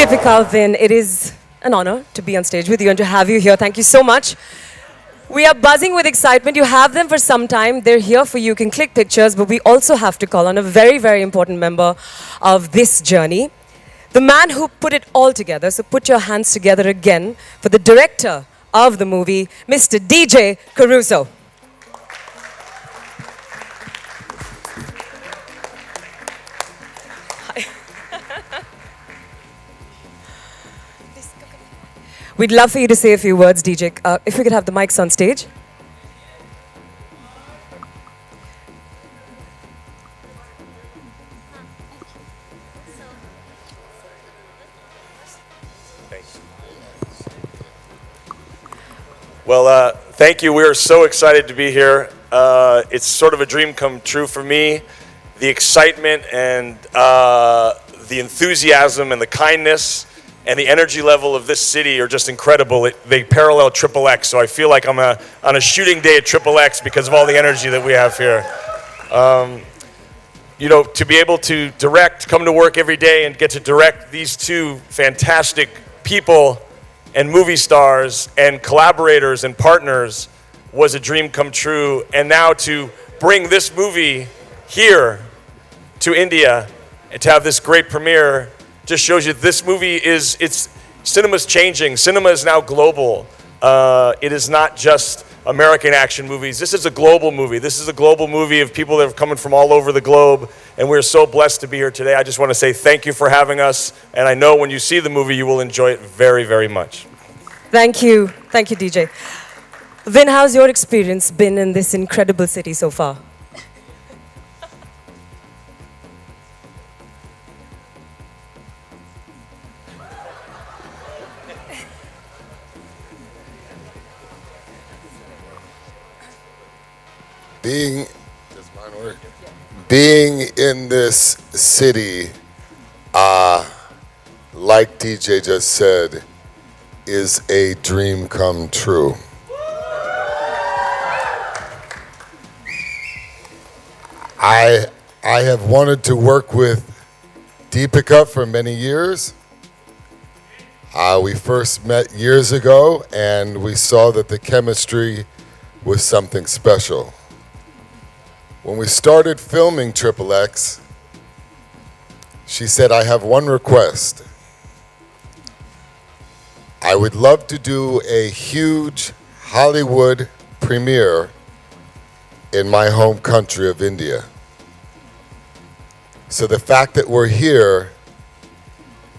Deepika, Vin, it is an honor to be on stage with you and to have you here. Thank you so much. We are buzzing with excitement. You have them for some time. They're here for you. You can click pictures, but we also have to call on a very, very important member of this journey. The man who put it all together. So put your hands together again for the director of the movie, Mr. DJ Caruso. We'd love for you to say a few words, DJ. If we could have the mics on stage. Well, thank you. We are so excited to be here. It's sort of a dream come true for me. The excitement and the enthusiasm and the kindness and the energy level of this city are just incredible. They parallel XXX, so I feel like I'm on a shooting day at XXX because of all the energy that we have here. You know, to be able to direct, come to work every day and get to direct these two fantastic people and movie stars and collaborators and partners was a dream come true. And now to bring this movie here to India and to have this great premiere just shows you this movie cinema's changing. Cinema is now global. It is not just American action movies. This is a global movie. This is a global movie of people that are coming from all over the globe, and we're so blessed to be here today. I just want to say thank you for having us, and I know when you see the movie, you will enjoy it very, very much. Thank you. Thank you, DJ. Vin, how's your experience been in this incredible city so far? Being in this city, like DJ just said, is a dream come true. I have wanted to work with Deepika for many years. We first met years ago, and we saw that the chemistry was something special. When we started filming XXX, she said, I have one request. I would love to do a huge Hollywood premiere in my home country of India. So the fact that we're here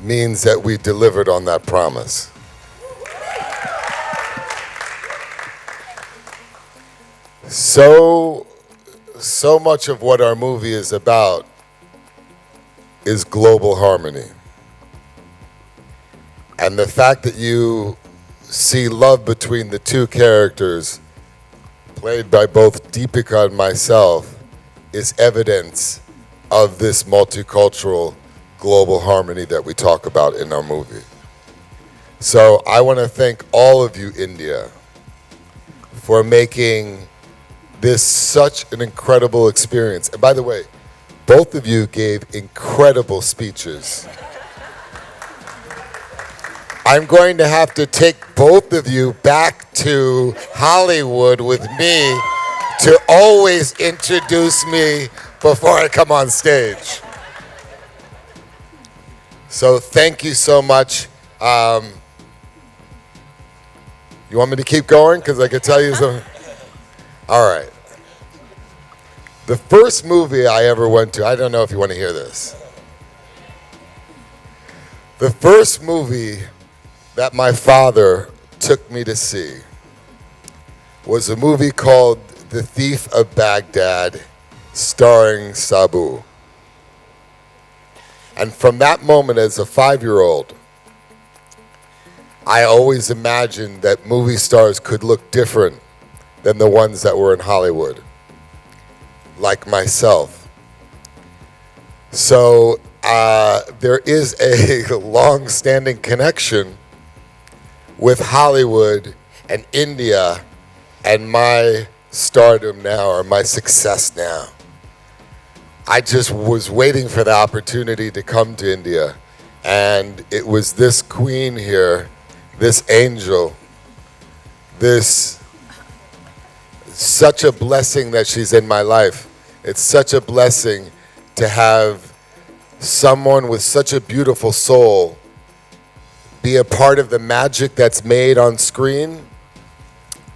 means that we delivered on that promise. So much of what our movie is about is global harmony. And the fact that you see love between the two characters, played by both Deepika and myself, is evidence of this multicultural global harmony that we talk about in our movie. So I want to thank all of you, India, for making this such an incredible experience. And by the way, both of you gave incredible speeches. I'm going to have to take both of you back to Hollywood with me to always introduce me before I come on stage. So thank you so much. You want me to keep going? Because I could tell you something. All right. The first movie I ever went to, I don't know if you want to hear this. The first movie that my father took me to see was a movie called The Thief of Baghdad, starring Sabu. And from that moment as a 5-year-old, I always imagined that movie stars could look different than the ones that were in Hollywood, like myself. So there is a long-standing connection with Hollywood and India and my stardom now, or my success now. I just was waiting for the opportunity to come to India And it was this queen here, this angel, this such a blessing that she's in my life. It's such a blessing to have someone with such a beautiful soul be a part of the magic that's made on screen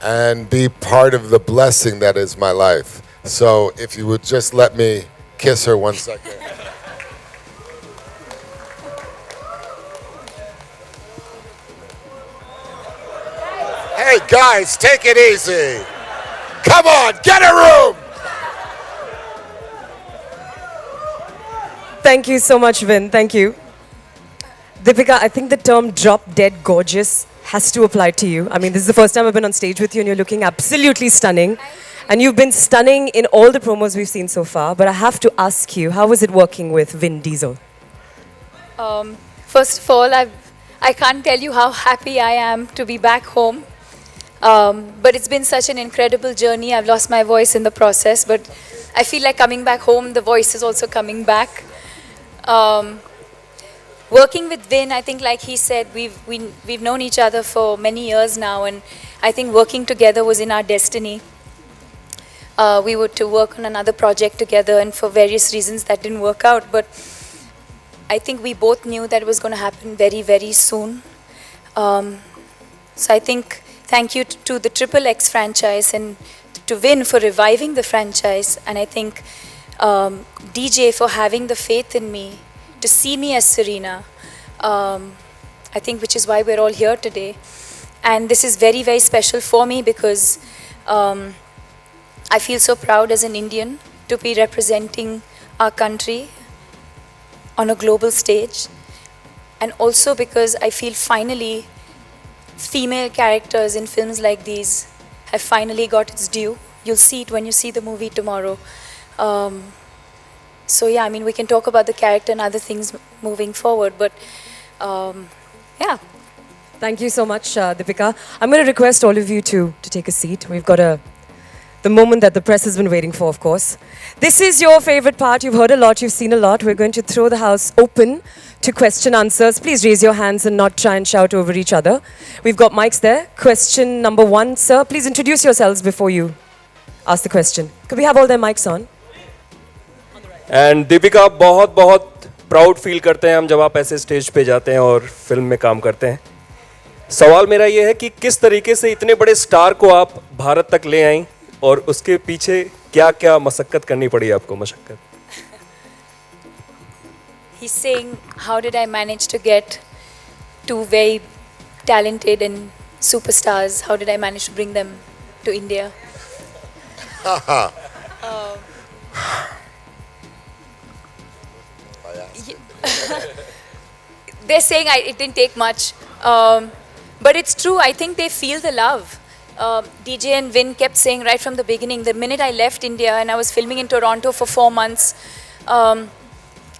and be part of the blessing that is my life. So if you would just let me kiss her 1 second. Hey guys, take it easy. Come on, get a room. Thank you so much, Vin. Thank you. Deepika, I think the term drop dead gorgeous has to apply to you. I mean, this is the first time I've been on stage with you and you're looking absolutely stunning. And you've been stunning in all the promos we've seen so far. But I have to ask you, how was it working with Vin Diesel? First of all, I can't tell you how happy I am to be back home. But it's been such an incredible journey. I've lost my voice in the process, but I feel like coming back home, the voice is also coming back. Working with Vin, I think like he said, we've known each other for many years now, and I think working together was in our destiny. We were to work on another project together, and for various reasons that didn't work out, but I think we both knew that it was going to happen very, very soon. So I think thank you to the XXX franchise and to Vin for reviving the franchise, and I think DJ for having the faith in me to see me as Serena. I think which is why we're all here today. And this is very, very special for me because I feel so proud as an Indian to be representing our country on a global stage. And also because I feel finally female characters in films like these have finally got its due. You'll see it when you see the movie tomorrow. So yeah, I mean, we can talk about the character and other things moving forward, but yeah. Thank you so much, Deepika. I'm going to request all of you to take a seat. We've got the moment that the press has been waiting for, of course. This is your favorite part. You've heard a lot, you've seen a lot. We're going to throw the house open to question answers. Please raise your hands and not try and shout over each other. We've got mics there. Question number 1, sir. Please introduce yourselves before you ask the question. Could we have all their mics on? And Deepika बहुत बहुत proud feel करते हैं हम जब आप ऐसे stage पे जाते हैं और फिल्म में काम करते हैं. सवाल मेरा ये है कि किस तरीके से इतने बड़े स्टार को आप भारत तक ले आई और उसके पीछे क्या क्या मशक्कत करनी पड़ी आपको मशक्कत. He's saying, how did I manage to get two very talented and superstars? How did I manage to bring them to India? They're saying it didn't take much, but it's true. I think they feel the love. DJ and Vin kept saying right from the beginning, the minute I left India and I was filming in Toronto for 4 months,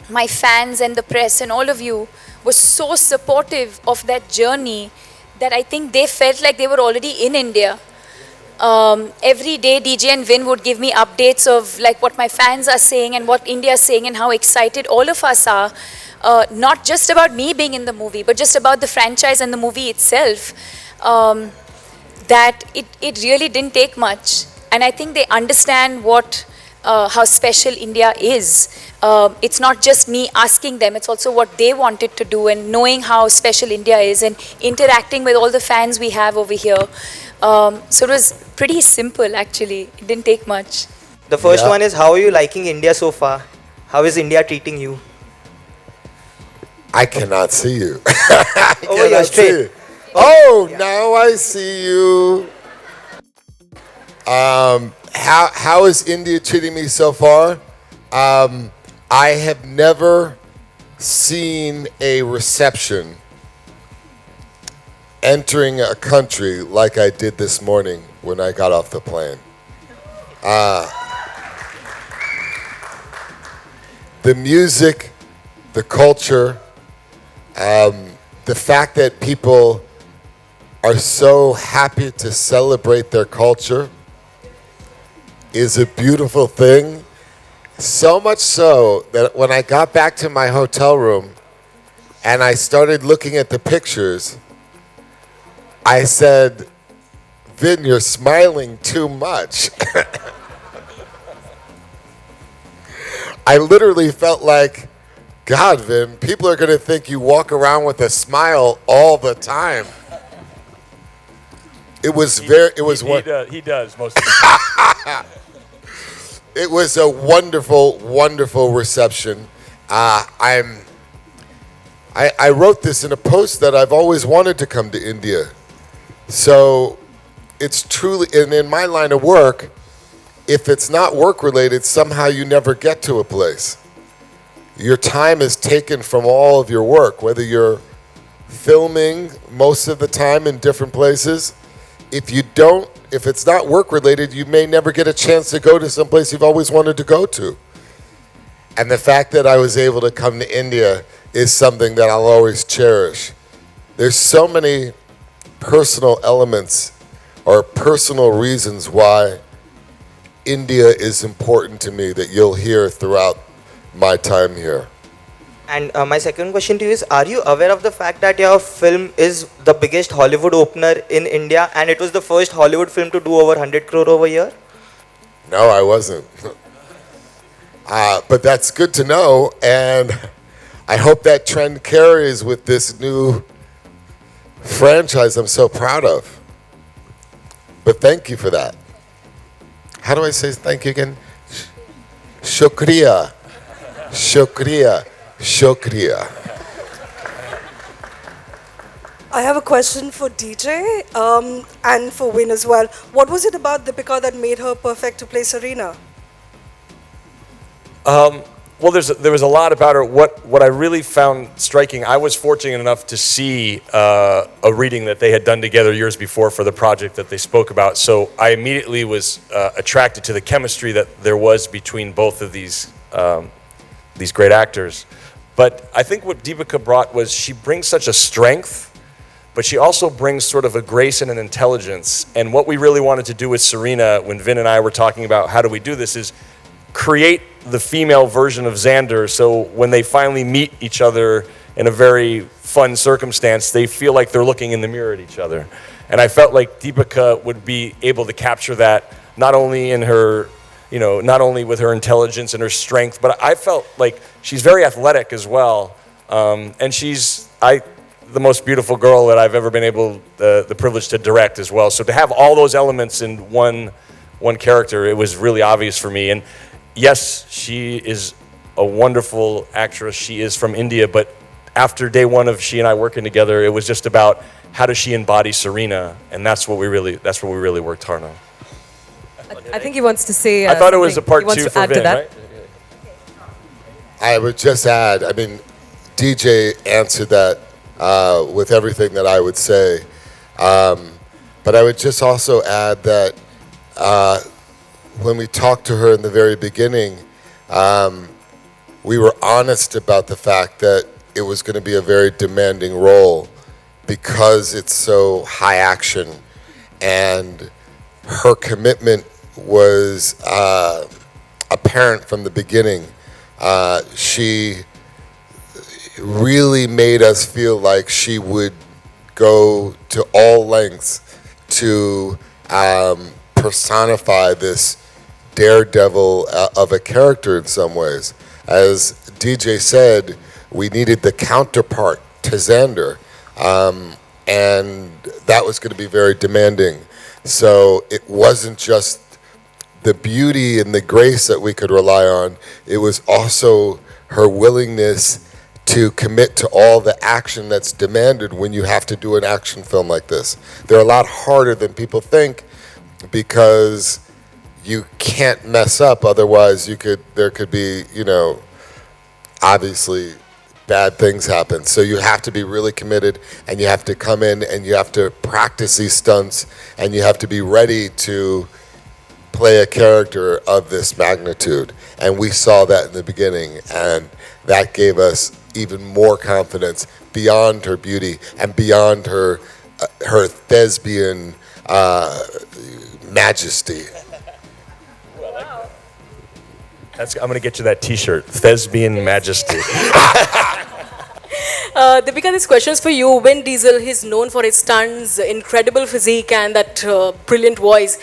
my fans and the press and all of you were so supportive of that journey that I think they felt like they were already in India. Every day DJ and Vin would give me updates of like what my fans are saying and what India is saying and how excited all of us are, not just about me being in the movie, but just about the franchise and the movie itself, that it really didn't take much. And I think they understand how special India is. It's not just me asking them, it's also what they wanted to do and knowing how special India is and interacting with all the fans we have over here. So it was pretty simple actually, it didn't take much. The first one is, how are you liking India so far? How is India treating you? I cannot see you. Over here, straight. Oh, now I see you. How is India treating me so far? I have never seen a reception entering a country like I did this morning when I got off the plane. The music, the culture, the fact that people are so happy to celebrate their culture is a beautiful thing. So much so that when I got back to my hotel room and I started looking at the pictures, I said, Vin, you're smiling too much. I literally felt like, God, Vin, people are going to think you walk around with a smile all the time. It was He does most of the time. It was a wonderful, wonderful reception. I wrote this in a post that I've always wanted to come to India. So it's truly, and in my line of work, if it's not work related, somehow you never get to a place. Your time is taken from all of your work, whether you're filming most of the time in different places. If it's not work related, you may never get a chance to go to some place you've always wanted to go to. And the fact that I was able to come to India is something that I'll always cherish. There's so many personal elements or personal reasons why India is important to me that you'll hear throughout my time here. And my second question to you is, are you aware of the fact that your film is the biggest Hollywood opener in India and it was the first Hollywood film to do over 100 crore over here? No, I wasn't. But that's good to know, and I hope that trend carries with this new franchise I'm so proud of. But thank you for that. How do I say thank you again? Shukriya. Shukriya. Shukriya. I have a question for DJ and for Win as well. What was it about Deepika that made her perfect to play Serena? Well, there was a lot about her. What I really found striking, I was fortunate enough to see a reading that they had done together years before for the project that they spoke about. So I immediately was attracted to the chemistry that there was between both of these great actors. But I think what Deepika brought was she brings such a strength, but she also brings sort of a grace and an intelligence. And what we really wanted to do with Serena, when Vin and I were talking about how do we do this, is create the female version of Xander, so when they finally meet each other in a very fun circumstance, they feel like they're looking in the mirror at each other. And I felt like Deepika would be able to capture that, not only in her, not only with her intelligence and her strength, but I felt like she's very athletic as well. And she's the most beautiful girl that I've ever been able, the privilege to direct as well. So to have all those elements in one character, it was really obvious for me. And yes, she is a wonderful actress. She is from India, but after day one of she and I working together, it was just about how does she embody Serena, and that's what we really worked hard on. I think he wants to say. I thought it was a part he wants two to for add to Vin, that. right? I would just add, DJ answered that with everything that I would say. But I would just also add that when we talked to her in the very beginning, we were honest about the fact that it was going to be a very demanding role because it's so high action, and her commitment was apparent from the beginning. She really made us feel like she would go to all lengths to personify this daredevil of a character in some ways. As DJ said, we needed the counterpart to Xander, and that was going to be very demanding. So it wasn't just the beauty and the grace that we could rely on, it was also her willingness to commit to all the action that's demanded when you have to do an action film like this. They're a lot harder than people think because you can't mess up, otherwise there could be, obviously bad things happen. So you have to be really committed, and you have to come in and you have to practice these stunts, and you have to be ready to play a character of this magnitude. And we saw that in the beginning, and that gave us even more confidence beyond her beauty and beyond her thespian majesty. I'm going to get you that T-shirt, Thespian Majesty. Deepika, this question is for you. Vin Diesel, he's known for his stunts, incredible physique, and that brilliant voice.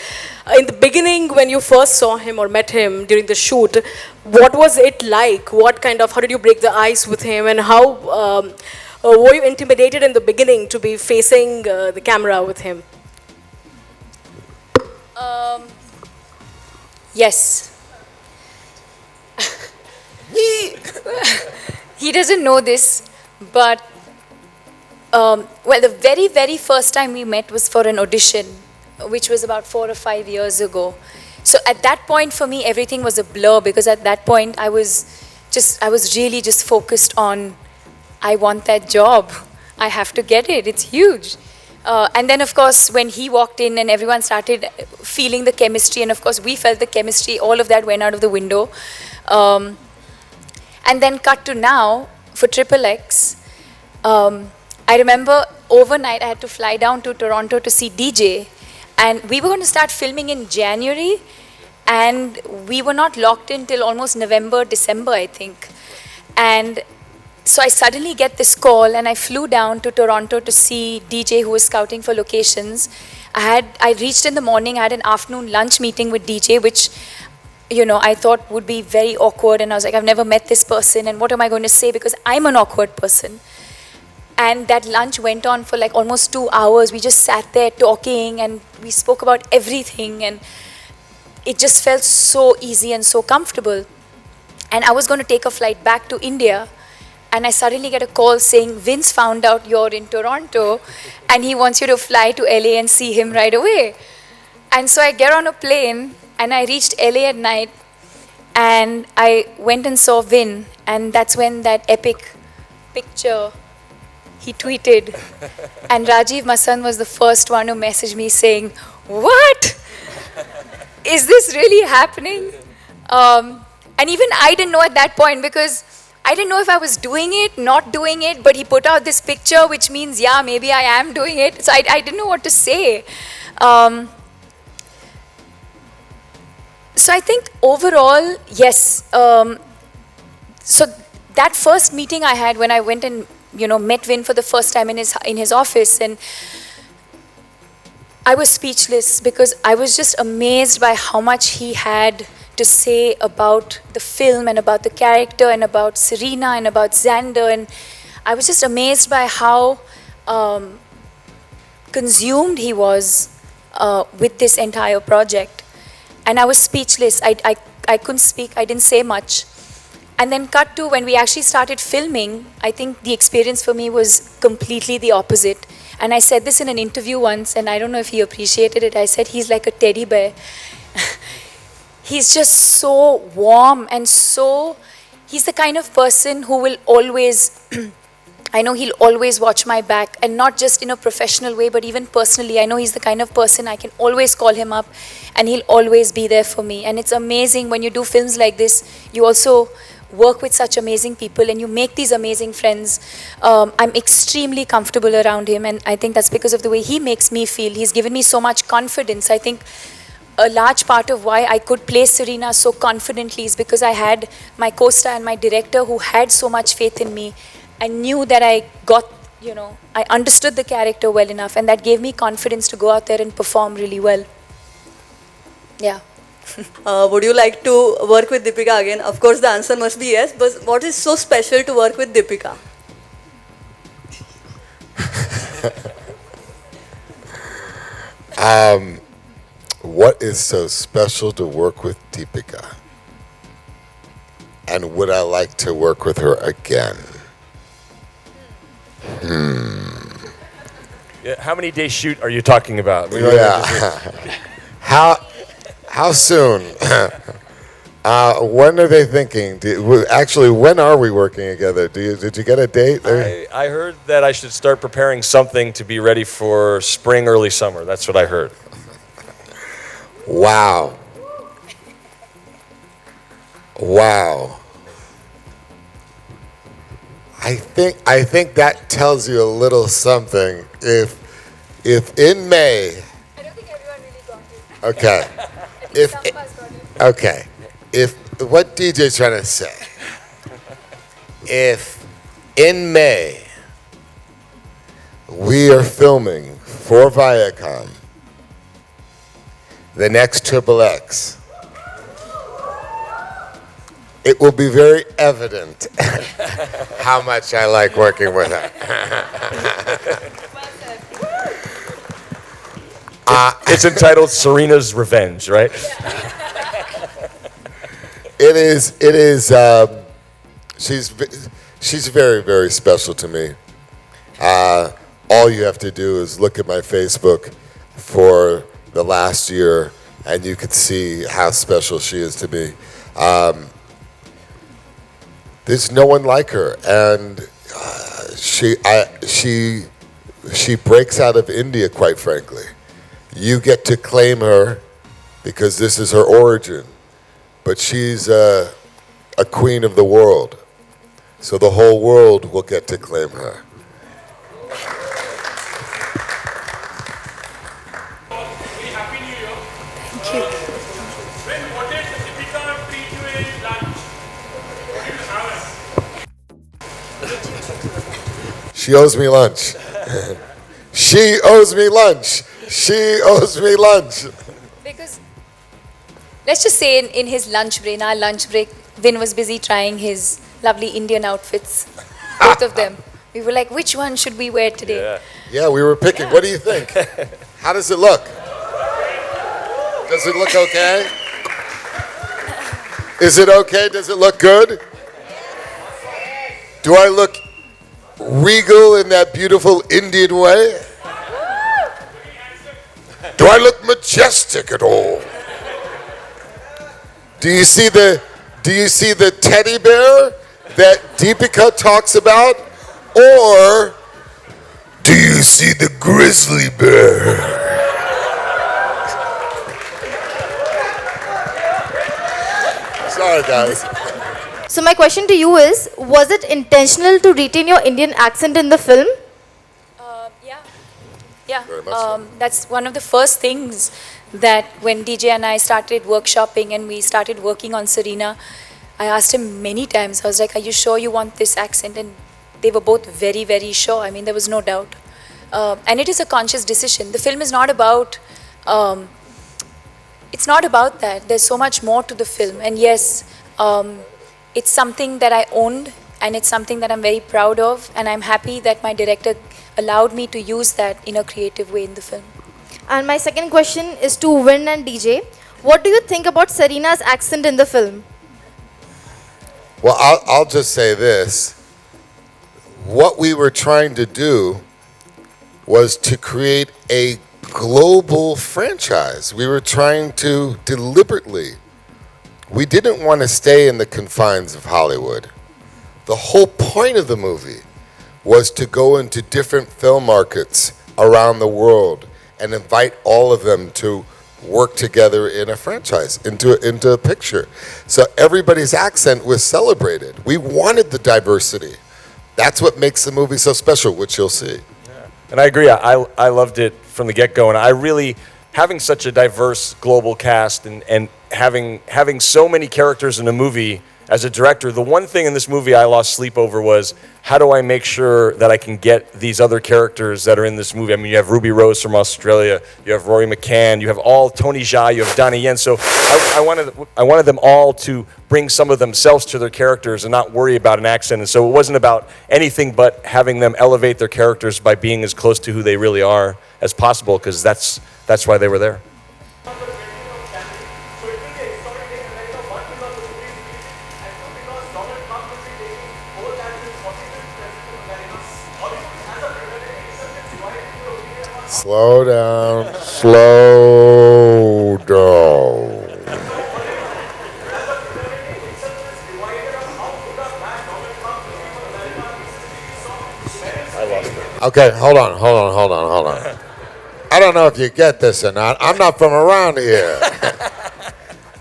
In the beginning, when you first saw him or met him during the shoot, what was it like? How did you break the ice with him, and how were you intimidated in the beginning to be facing the camera with him? Yes. He doesn't know this, but well, the very, very first time we met was for an audition, which was about 4 or 5 years ago. So at that point, for me, everything was a blur, because at that point, I was really just focused on, I want that job. I have to get it. It's huge. And then, of course, when he walked in and everyone started feeling the chemistry, and of course, we felt the chemistry, all of that went out of the window. And then cut to now, for XXX, I remember overnight I had to fly down to Toronto to see DJ. And we were going to start filming in January, and we were not locked in till almost November, December, I think. And so I suddenly get this call, and I flew down to Toronto to see DJ, who was scouting for locations. I reached in the morning, I had an afternoon lunch meeting with DJ, which, you know, I thought would be very awkward. And I was like, I've never met this person, and what am I going to say? Because I'm an awkward person. And that lunch went on for like almost 2 hours. We just sat there talking, and we spoke about everything, and it just felt so easy and so comfortable. And I was going to take a flight back to India, and I suddenly get a call saying, Vince found out you're in Toronto, and he wants you to fly to LA and see him right away. And so I get on a plane, and I reached LA at night, and I went and saw Vin, and that's when that epic picture he tweeted, and Rajiv Masan was the first one who messaged me saying, what? Is this really happening? And even I didn't know at that point, because I didn't know if I was doing it, not doing it, but he put out this picture, which means, yeah, maybe I am doing it. So I didn't know what to say. So I think overall, yes. So that first meeting I had when I went and met Vin for the first time in his office, and I was speechless, because I was just amazed by how much he had to say about the film and about the character and about Serena and about Xander, and I was just amazed by how consumed he was with this entire project, and I was speechless. I couldn't speak. I didn't say much. And then cut to when we actually started filming, I think the experience for me was completely the opposite. And I said this in an interview once, and I don't know if he appreciated it. I said, he's like a teddy bear. He's just so warm, and he's the kind of person who will always, I know he'll always watch my back, and not just in a professional way, but even personally. I know he's the kind of person I can always call him up, and he'll always be there for me. And it's amazing when you do films like this, you also work with such amazing people, and you make these amazing friends. I'm extremely comfortable around him, and I think that's because of the way he makes me feel. He's given me so much confidence. I think a large part of why I could play Serena so confidently is because I had my co-star and my director who had so much faith in me. I knew that I understood the character well enough, and that gave me confidence to go out there and perform really well. Yeah. Would you like to work with Deepika again? Of course, the answer must be yes, but what is so special to work with Deepika? What is so special to work with Deepika? And would I like to work with her again? Yeah, how many day shoot are you talking about? How soon? When are they thinking? Actually, when are we working together? Did you get a date? I heard that I should start preparing something to be ready for spring, early summer. That's what I heard. Wow. I think that tells you a little something. If in May. I don't think everyone really got it. Okay. If what DJ's trying to say, if in May we are filming for Viacom the next XXX, it will be very evident how much I like working with her. It's entitled Serena's Revenge, right? It is, she's very, very special to me. All you have to do is look at my Facebook for the last year and you can see how special she is to me. There's no one like her, and she breaks out of India, quite frankly. You get to claim her because this is her origin, but she's a queen of the world. So the whole world will get to claim her. Thank you. What did Deepika treat you in lunch? What did you have? She owes me lunch. She owes me lunch. She owes me lunch. Because let's just say in his lunch break, in our lunch break, Vin was busy trying his lovely Indian outfits, both of them. We were like, which one should we wear today? Yeah, we were picking. What do you think? How does it look? Does it look okay? Is it okay? Does it look good? Do I look regal in that beautiful Indian way? Do I look majestic at all? Do you see the teddy bear that Deepika talks about? Or do you see the grizzly bear? Sorry, guys. So my question to you is, was it intentional to retain your Indian accent in the film? Yeah. Very much so. That's one of the first things that when DJ and I started workshopping and we started working on Serena, I asked him many times, I was like, are you sure you want this accent? And they were both very, very sure. I mean, there was no doubt. And it is a conscious decision. The film is not about, it's not about that. There's so much more to the film. And yes, it's something that I owned and it's something that I'm very proud of. And I'm happy that my director allowed me to use that in a creative way in the film. And my second question is to Vin and DJ. What do you think about Serena's accent in the film? Well, I'll just say this. What we were trying to do was to create a global franchise. We were trying to deliberately. We didn't want to stay in the confines of Hollywood. The whole point of the movie was to go into different film markets around the world and invite all of them to work together in a franchise, into a picture. So everybody's accent was celebrated. We wanted the diversity. That's what makes the movie so special, which you'll see. And I agree. I loved it from the get-go, and I really, having such a diverse global cast and having so many characters in a movie, as a director, the one thing in this movie I lost sleep over was, how do I make sure that I can get these other characters that are in this movie? I mean, you have Ruby Rose from Australia, you have Rory McCann, you have all Tony Jaa, you have Donnie Yen. So I wanted them all to bring some of themselves to their characters and not worry about an accent. And so it wasn't about anything but having them elevate their characters by being as close to who they really are as possible, because that's why they were there. Slow down, slow down. Okay, hold on. I don't know if you get this or not. I'm not from around here.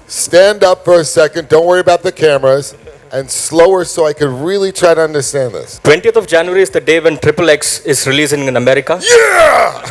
Stand up for a second, don't worry about the cameras, and slower so I can really try to understand this. 20th of January is the day when XXX is releasing in America. Yeah!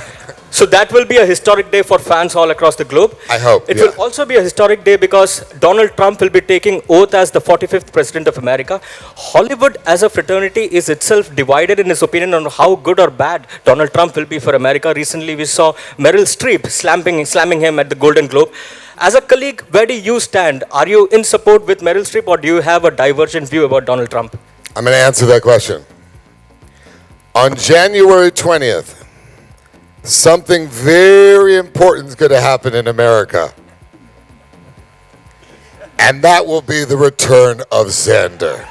So that will be a historic day for fans all across the globe. I hope, It yeah. will also be a historic day because Donald Trump will be taking oath as the 45th President of America. Hollywood as a fraternity is itself divided in its opinion on how good or bad Donald Trump will be for America. Recently we saw Meryl Streep slamming him at the Golden Globe. As a colleague, where do you stand? Are you in support with Meryl Streep or do you have a divergent view about Donald Trump? I'm going to answer that question. On January 20th, something very important is going to happen in America. And that will be the return of Xander.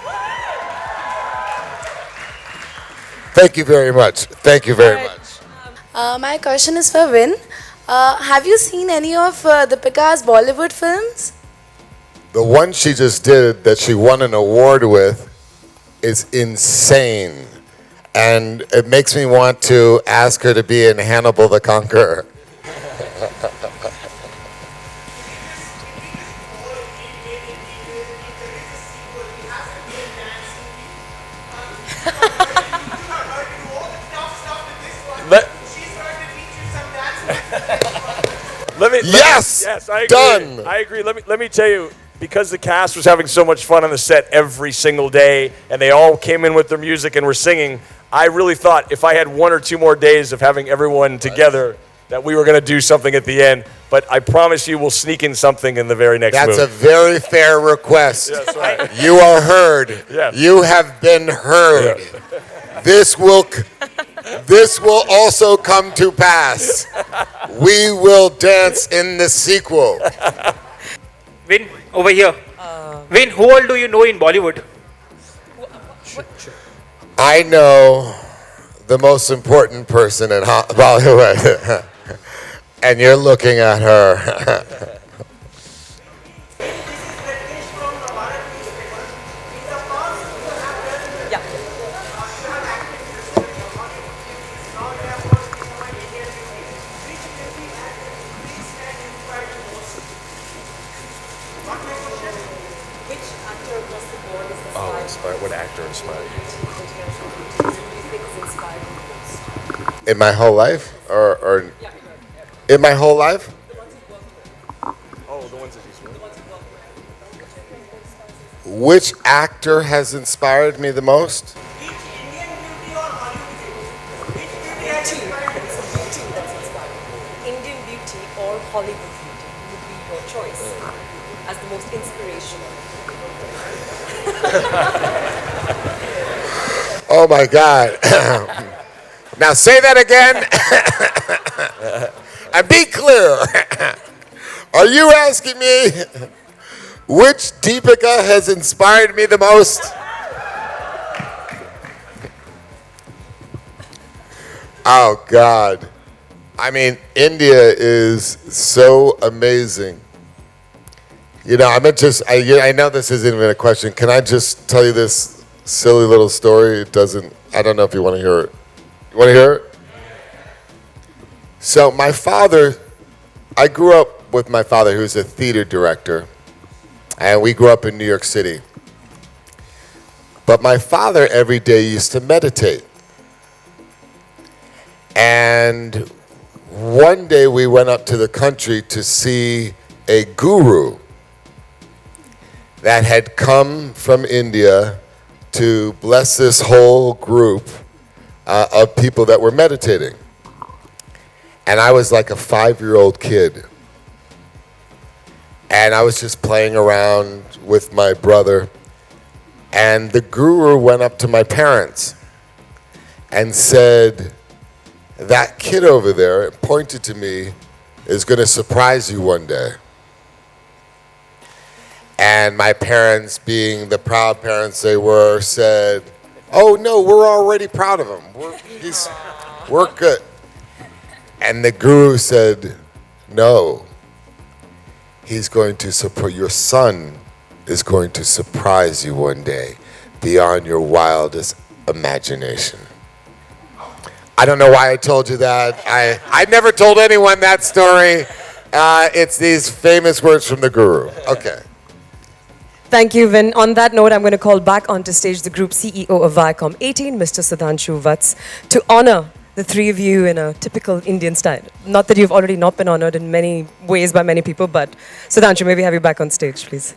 Thank you very much. Thank you very much. My question is for Vin. Have you seen any of Deepika's Bollywood films? The one she just did that she won an award with is insane. And it makes me want to ask her to be in Hannibal the Conqueror. Yes! Yes, I agree. Done! I agree. Let me tell you, because the cast was having so much fun on the set every single day, and they all came in with their music and were singing, I really thought if I had 1 or 2 more days of having everyone together, that we were going to do something at the end. But I promise you we'll sneak in something in the very next That's movie. a very fair request. That's right. You are heard. Yes. You have been heard. This will also come to pass. We will dance in the sequel. Vin, over here. Vin, who all do you know in Bollywood? I know the most important person in Bollywood. And you're looking at her. What actor inspired you? In my whole life? Or in my whole life? Oh, the ones that you saw. Which actor has inspired me the most? Indian beauty or Hollywood beauty would be your choice as the most inspirational. Oh my God. Now say that again. And be clear. Are you asking me which Deepika has inspired me the most? Oh God. I mean, India is so amazing. You know, I know this isn't even a question. Can I just tell you this silly little story? I don't know if you want to hear it. You want to hear it? So my father, I grew up with my father, who's a theater director, and we grew up in New York City. But my father every day used to meditate. And one day we went up to the country to see a guru that had come from India to bless this whole group of people that were meditating. And I was like a 5-year-old kid. And I was just playing around with my brother. And the guru went up to my parents and said, "That kid over there," pointed to me, "is going to surprise you one day." And my parents, being the proud parents they were, said, "Oh no, we're already proud of him. We're good." And the guru said, "No, your son is going to surprise you one day beyond your wildest imagination." I don't know why I told you that. I never told anyone that story. It's these famous words from the guru. Okay. Thank you, Vin. On that note, I'm going to call back onto stage the group CEO of Viacom 18, Mr. Sudhanshu Vats, to honor the three of you in a typical Indian style. Not that you've already not been honored in many ways by many people, but Sudhanshu, maybe have you back on stage, please.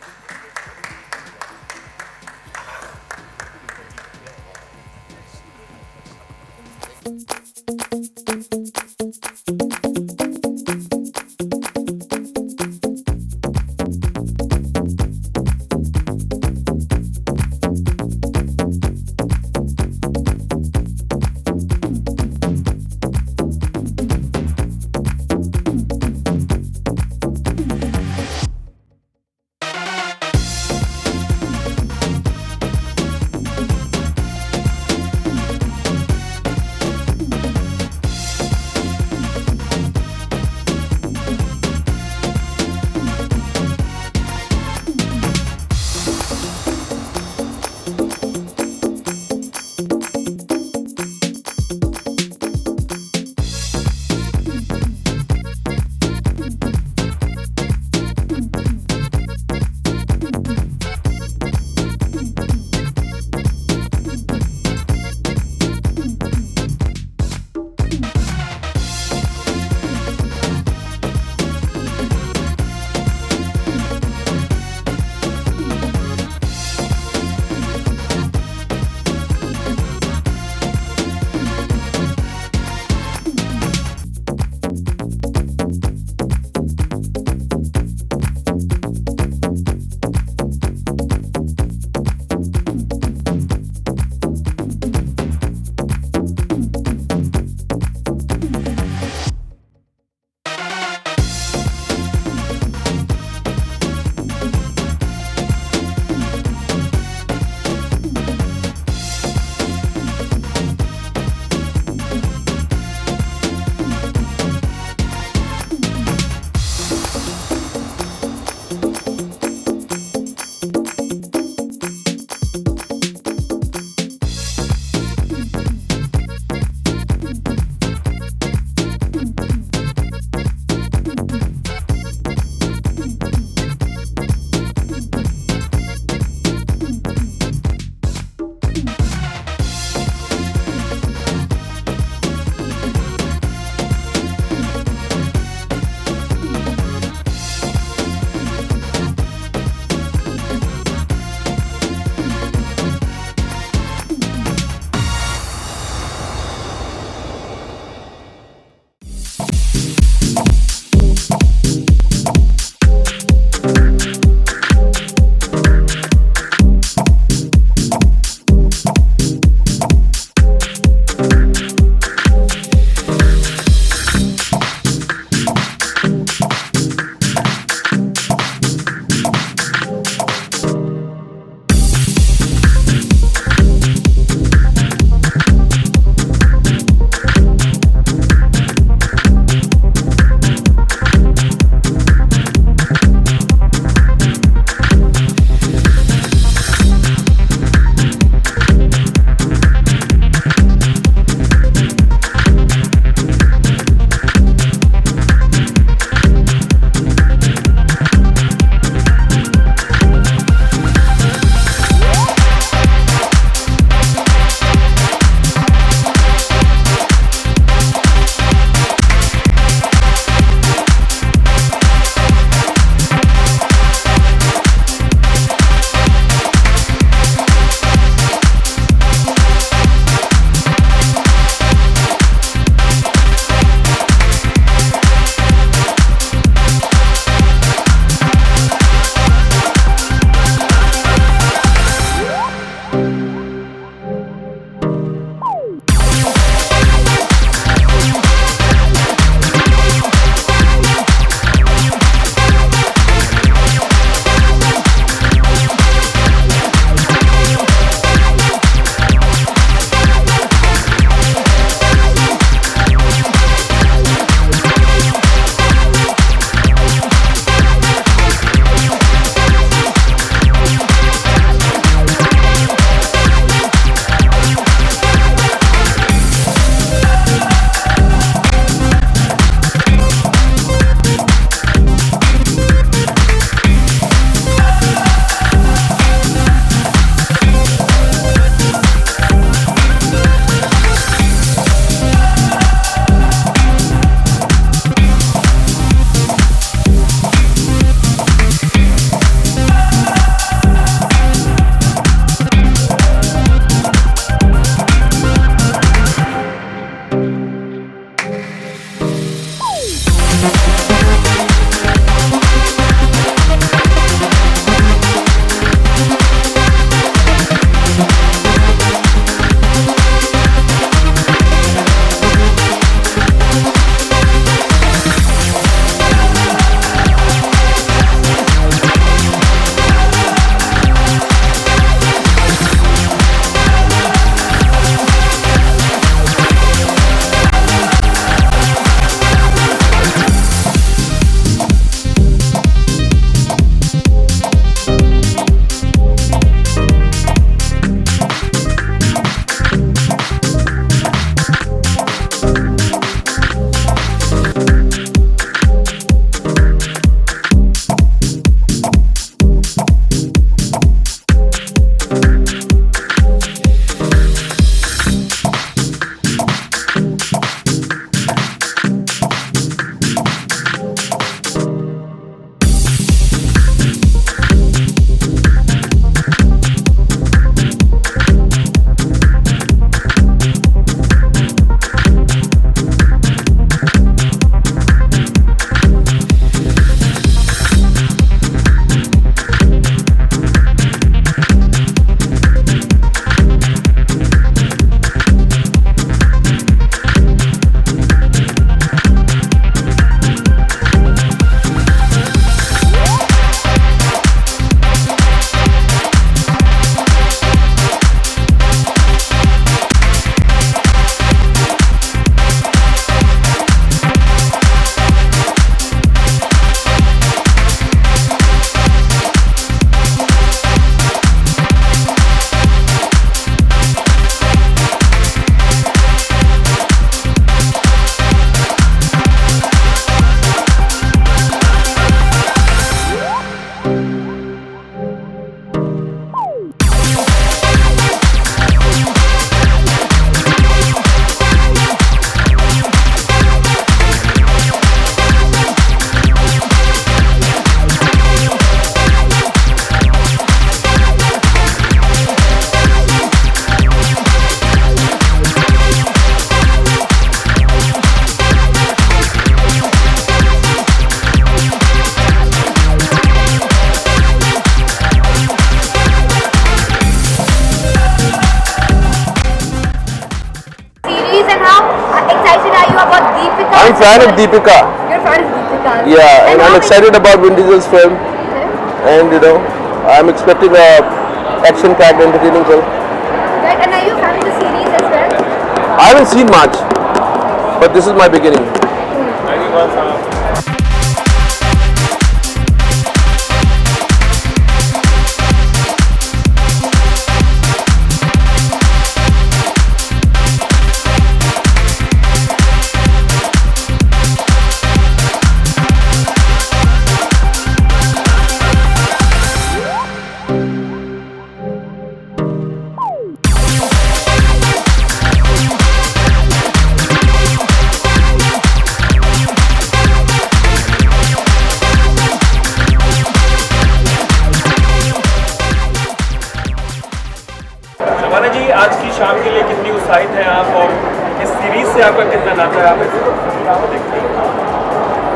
I'm fan of Deepika. You're a fan of Deepika. Yeah, and I'm excited about Vin Diesel's film. And I'm expecting a action-packed, entertaining film. Right, and are you a fan of the series as well? I haven't seen much, but this is my beginning. Shabana जी, आज की शाम के लिए कितनी उत्साहित हैं आप और इस सीरीज से आपका कितना नाता है? आप देखते हैं?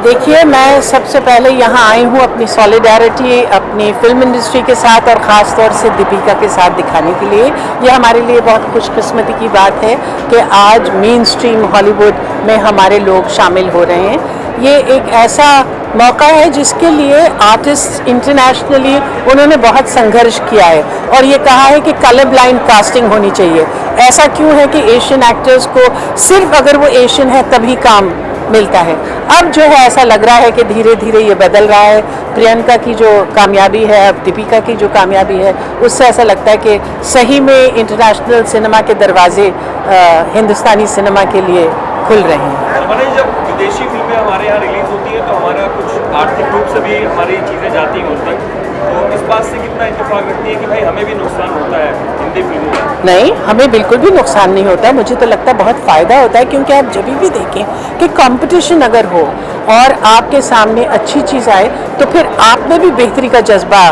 देखिए, मैं सबसे पहले यहाँ आई हूँ अपनी सॉलिडारिटी अपनी फिल्म इंडस्ट्री के साथ और ख़ास तौर से दीपिका के साथ दिखाने के लिए। ये हमारे लिए बहुत खुशकिस्मती की बात है कि आज मेन स्ट्रीम हॉलीवुड में हमारे लोग शामिल हो रहे हैं। ये एक ऐसा मौका है जिसके लिए आर्टिस्ट इंटरनेशनली उन्होंने बहुत संघर्ष किया है और ये कहा है कि कलर ब्लाइंड कास्टिंग होनी चाहिए। ऐसा क्यों है कि एशियन एक्टर्स को सिर्फ अगर वो एशियन है तभी काम मिलता है। अब जो है ऐसा लग रहा है कि धीरे धीरे ये बदल रहा है। प्रियंका की जो कामयाबी है, अब दीपिका की जो कामयाबी है, उससे ऐसा लगता है कि सही में इंटरनेशनल सिनेमा के दरवाजे हिंदुस्तानी सिनेमा के लिए खुल रहे हैं। जब विदेशी फिल्में हमारे यहाँ रिलीज होती है तो हमारा कुछ आर्थिक रूप से भी हमारी चीज़ें जाती हैं उन तक, तो इस बात से कितना इत्तेफाक रखती है कि भाई हमें भी नुकसान होता है हिंदी फिल्मों में? नहीं, हमें बिल्कुल भी नुकसान नहीं होता। मुझे तो लगता है बहुत फ़ायदा होता है, क्योंकि आप जब भी देखें कि कंपटीशन अगर हो और आपके सामने अच्छी चीज़ आए तो फिर आप में भी बेहतरी का जज्बा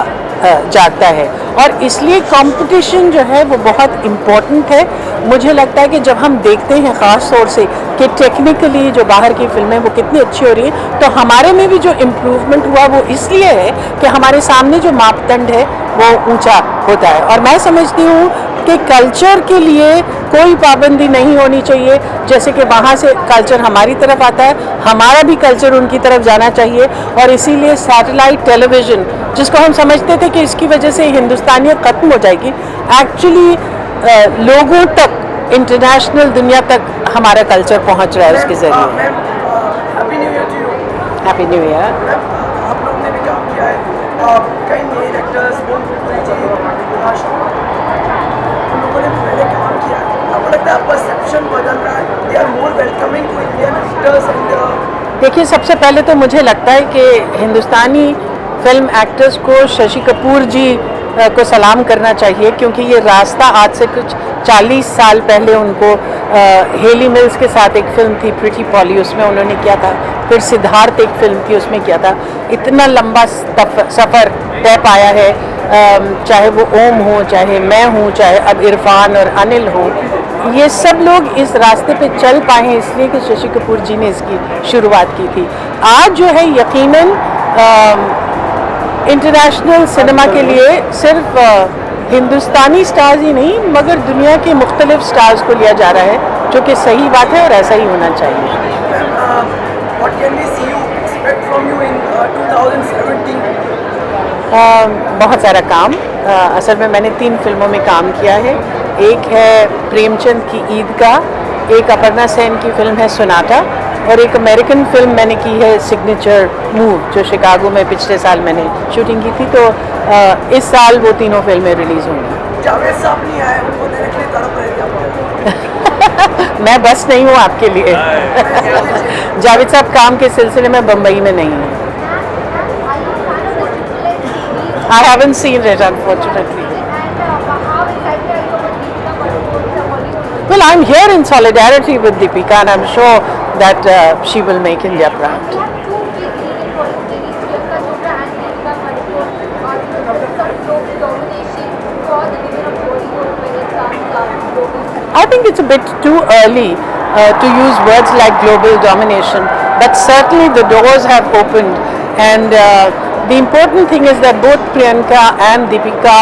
जागता है और इसलिए कंपटीशन जो है वो बहुत इम्पोर्टेंट है। मुझे लगता है कि जब हम देखते हैं ख़ास तौर से कि टेक्निकली जो बाहर की फिल्में वो कितनी अच्छी हो रही हैं, तो हमारे में भी जो इम्प्रूवमेंट हुआ वो इसलिए है कि हमारे सामने जो मापदंड है वो ऊंचा होता है। और मैं समझती हूँ कि कल्चर के लिए कोई पाबंदी नहीं होनी चाहिए। जैसे कि वहाँ से कल्चर हमारी तरफ आता है, हमारा भी कल्चर उनकी तरफ जाना चाहिए। और इसीलिए सैटेलाइट टेलीविज़न, जिसको हम समझते थे कि इसकी वजह से हिंदुस्तानियत ख़त्म हो जाएगी, एक्चुअली लोगों तक, इंटरनेशनल दुनिया तक हमारा कल्चर पहुँच रहा है उसके ज़रिए। Happy new year to you. Happy new year. आप लोग ने भी काम किया है, कई नए एक्टर्स लोगों ने पहले काम किया है, आपको लगता है परसेप्शन बदल रहा है? They are more welcoming to Indian actors and देखिए, सबसे पहले तो मुझे लगता है कि हिंदुस्तानी फिल्म एक्टर्स को शशि कपूर जी को सलाम करना चाहिए, क्योंकि ये रास्ता आज से कुछ 40 साल पहले उनको हेली मिल्स के साथ एक फिल्म थी प्रिटी पॉली, उसमें उन्होंने किया था। फिर सिद्धार्थ एक फिल्म थी, उसमें किया था। इतना लंबा सफ़र तय पाया है, चाहे वो ओम हो, चाहे मैं हूँ, चाहे अब इरफान और अनिल हो, ये सब लोग इस रास्ते पे चल पाए हैं इसलिए कि शशि कपूर जी ने इसकी शुरुआत की थी। आज जो है यकीनन इंटरनेशनल सिनेमा के लिए सिर्फ हिंदुस्तानी स्टार्स ही नहीं मगर दुनिया के मुख्तलिफ स्टार्स को लिया जा रहा है, जो कि सही बात है और ऐसा ही होना चाहिए। What can we see you expect from you in 2017? बहुत सारा काम। असल में मैंने 3 फिल्मों में काम किया है। एक है प्रेमचंद की ईदगाह, एक अपर्णा सेन की फिल्म है सोनाटा, और एक अमेरिकन फिल्म मैंने की है सिग्नेचर मूव, जो शिकागो में पिछले साल मैंने शूटिंग की थी। तो इस साल वो तीनों फिल्में रिलीज़ होंगी। जावेद साहब नहीं आए, उनको देने के लिए तड़प रहे थे। मैं बस नहीं हूँ आपके लिए। जावेद साहब काम के सिलसिले में बम्बई में नहीं हैं। I haven't seen it, unfortunately. Well, I'm here in solidarity with Deepika, and I'm sure that she will make India proud. I think it's a bit too early to use words like global domination, but certainly the doors have opened, and the important thing is that both Priyanka and Deepika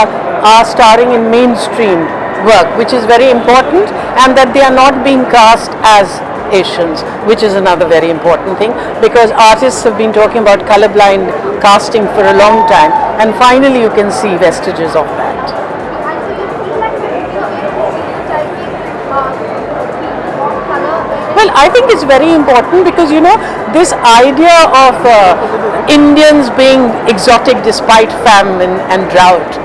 are starring in mainstream work, which is very important, and that they are not being cast as Asians, which is another very important thing, because artists have been talking about colorblind casting for a long time, and finally you can see vestiges of that. Well, I think it's very important because, you know, this idea of Indians being exotic despite famine and drought,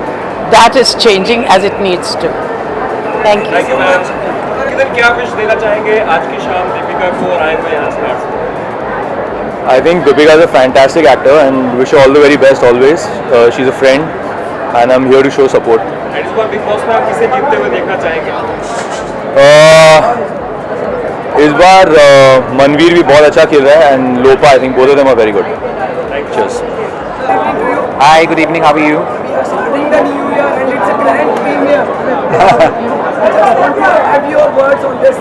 that is changing as it needs to. Thank you. Thank you, ma'am. किधर क्या wish देना चाहेंगे आज की शाम दीपिका को और आए हुए यहाँ stars? I think Deepika is a fantastic actor and wish her all the very best always. She's a friend and I'm here to show support. And इस बार बिग बॉस में आप किसे जीतते हुए देखना चाहेंगे? इस बार मनवीर भी बहुत अच्छा खेल रहा है and Lopa, I think both of them are very good. Thank you. Cheers. Hi, good evening. How are you? We are starting the new year and it's a grand premiere. I just want to have your words on this.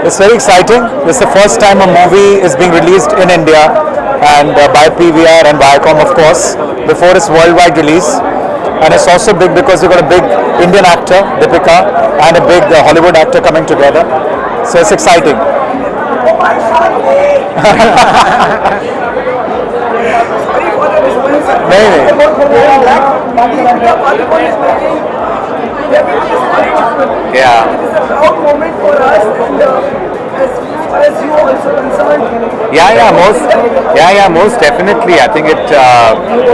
It's very exciting. This is the first time a movie is being released in India and by PVR and Viacom, of course, before its worldwide release. And it's also big because we've got a big Indian actor, Deepika, and a big Hollywood actor coming together. So it's exciting. Yeah. It is a proud moment for us and as far as you are also concerned. Most definitely. I think it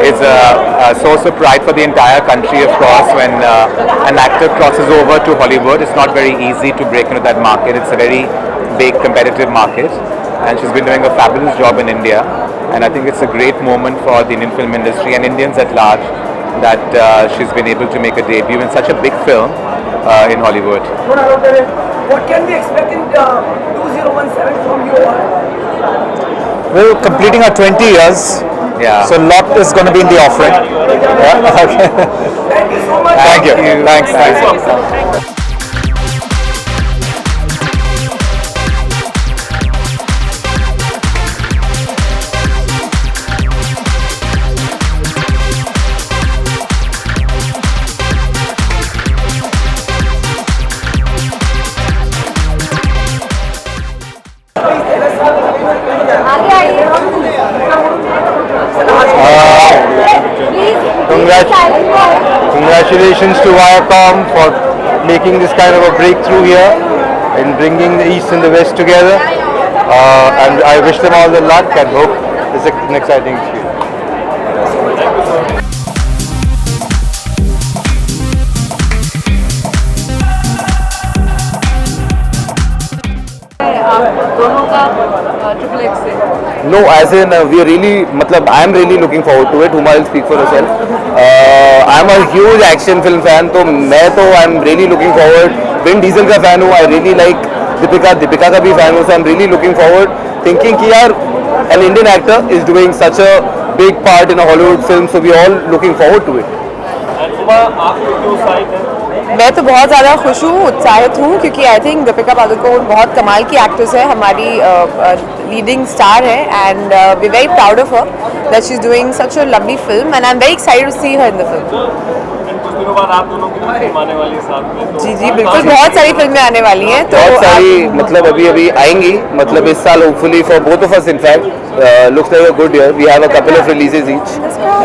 is a source of pride for the entire country, of course, when an actor crosses over to Hollywood. It's not very easy to break into that market. It's a very big competitive market, and she's been doing a fabulous job in India. And I think it's a great moment for the Indian film industry and Indians at large that she's been able to make a debut in such a big film in Hollywood. What can we expect in 2017 from you all? We're completing our 20 years. Yeah. So a lot is going to be in the offering. Yeah. Okay. Thank you so much. Thank you. Thanks. Congratulations to Viacom for making this kind of a breakthrough here and bringing the East and the West together. And I wish them all the luck and hope it's an exciting experience. No, as in we are really, I am really looking forward to it. Huma will speak for herself. I am a huge action film fan, so I am really looking forward. Vin Diesel का fan हूँ. I really like Deepika का भी fan हूँ. So I am really looking forward, thinking कि यार an Indian actor is doing such a big part in a Hollywood film, so we are all looking forward to it. मैं तो बहुत ज़्यादा खुश हूँ, उत्साहित हूँ क्योंकि आई थिंक दीपिका पादुकोण बहुत कमाल की एक्ट्रेस है, हमारी लीडिंग स्टार है and we very proud of her that she is doing such a lovely film and I am very excited to see her in the film. जी जी बिल्कुल, बहुत सारी फिल्में आने वाली हैं, तो बहुत सारी अभी आएंगी, इस साल hopefully for both of us in fact looks like a good year. We have a couple of releases each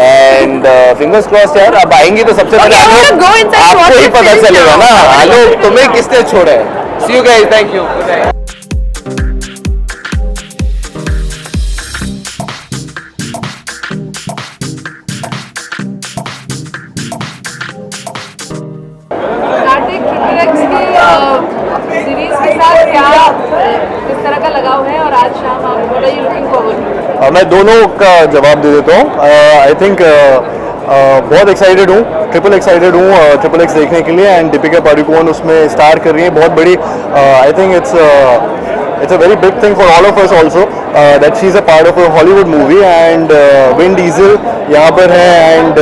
and fingers crossed यार. अब आएंगी तो सबसे पहले आपको ही पता चलेगा ना आलोक तुम्हें किसने छोड़ा है. सी यू गाइस, थैंक यू. मैं दोनों का जवाब दे देता हूँ. आई थिंक बहुत एक्साइटेड हूँ, ट्रिपल एक्साइटेड हूँ ट्रिपल एक्स देखने के लिए. एंड दीपिका पादुकोण उसमें स्टार कर रही है, बहुत बड़ी. I think it's a very big thing for all of us also that she's a part of a Hollywood movie and Vin Diesel यहाँ पर है and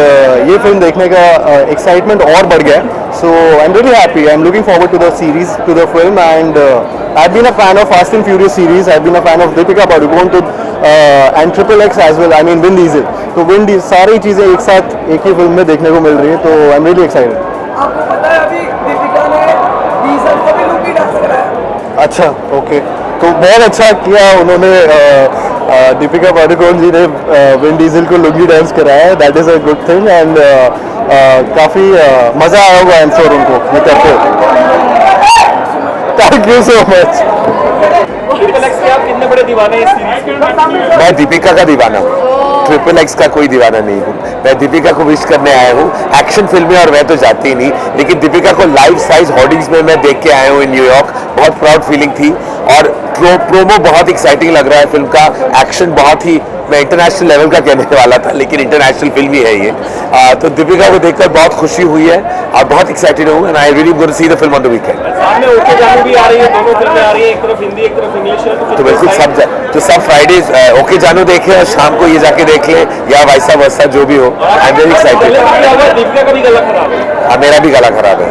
ये फिल्म देखने का excitement और बढ़ गया. So I'm really happy. I'm looking forward to the series, to the film, and I've been a fan of Fast and Furious series. I've been a fan of Deepika Padukone and Triple X as well. I mean Vin Diesel. तो Vin Diesel सारी चीज़ें एक साथ एक ही film में देखने को मिल रही है, तो I'm really excited. आपको पता है अभी दीपिका ने डीजल को भी लुक ही डांस कराया. अच्छा ओके तो बहुत अच्छा किया उन्होंने दीपिका पादुकोण जी ने विन डीजल को लुंगी डांस कराया that is a good thing and काफ़ी मज़ा आया होगा आई एम श्योर उनको ये करते थैंक यू सो मच आप कितने बड़े दीवाने हैं इस सीरीज के? मैं दीपिका का दीवाना हूँ XXX का कोई दीवाना नहीं हूँ मैं दीपिका को विश करने आया हूँ एक्शन फिल्में और मैं तो जाती ही नहीं लेकिन दीपिका को लाइव साइज होर्डिंग्स में मैं देख के आया हूँ इन न्यूयॉर्क बहुत प्राउड फीलिंग थी और प्रोमो बहुत एक्साइटिंग लग रहा है फिल्म का एक्शन बहुत ही मैं इंटरनेशनल लेवल का कहने वाला था लेकिन इंटरनेशनल फिल्म ही है ये तो दीपिका को देखकर बहुत खुशी हुई है और बहुत एक्साइटेड हूँ and I really going to see the film on the weekend सामने ओके जानू भी आ रही है दोनों फिल्में आ रही है एक तरफ हिंदी एक तरफ इंग्लिश है तो बिल्कुल सब फ्राइडेज ओके जानू देखें और शाम को ये जाके देख ले या वैसा वैसा जो भी हो आई एम वेरी एक्साइटेड दीपिका का भी गला खराब है मेरा भी गला खराब है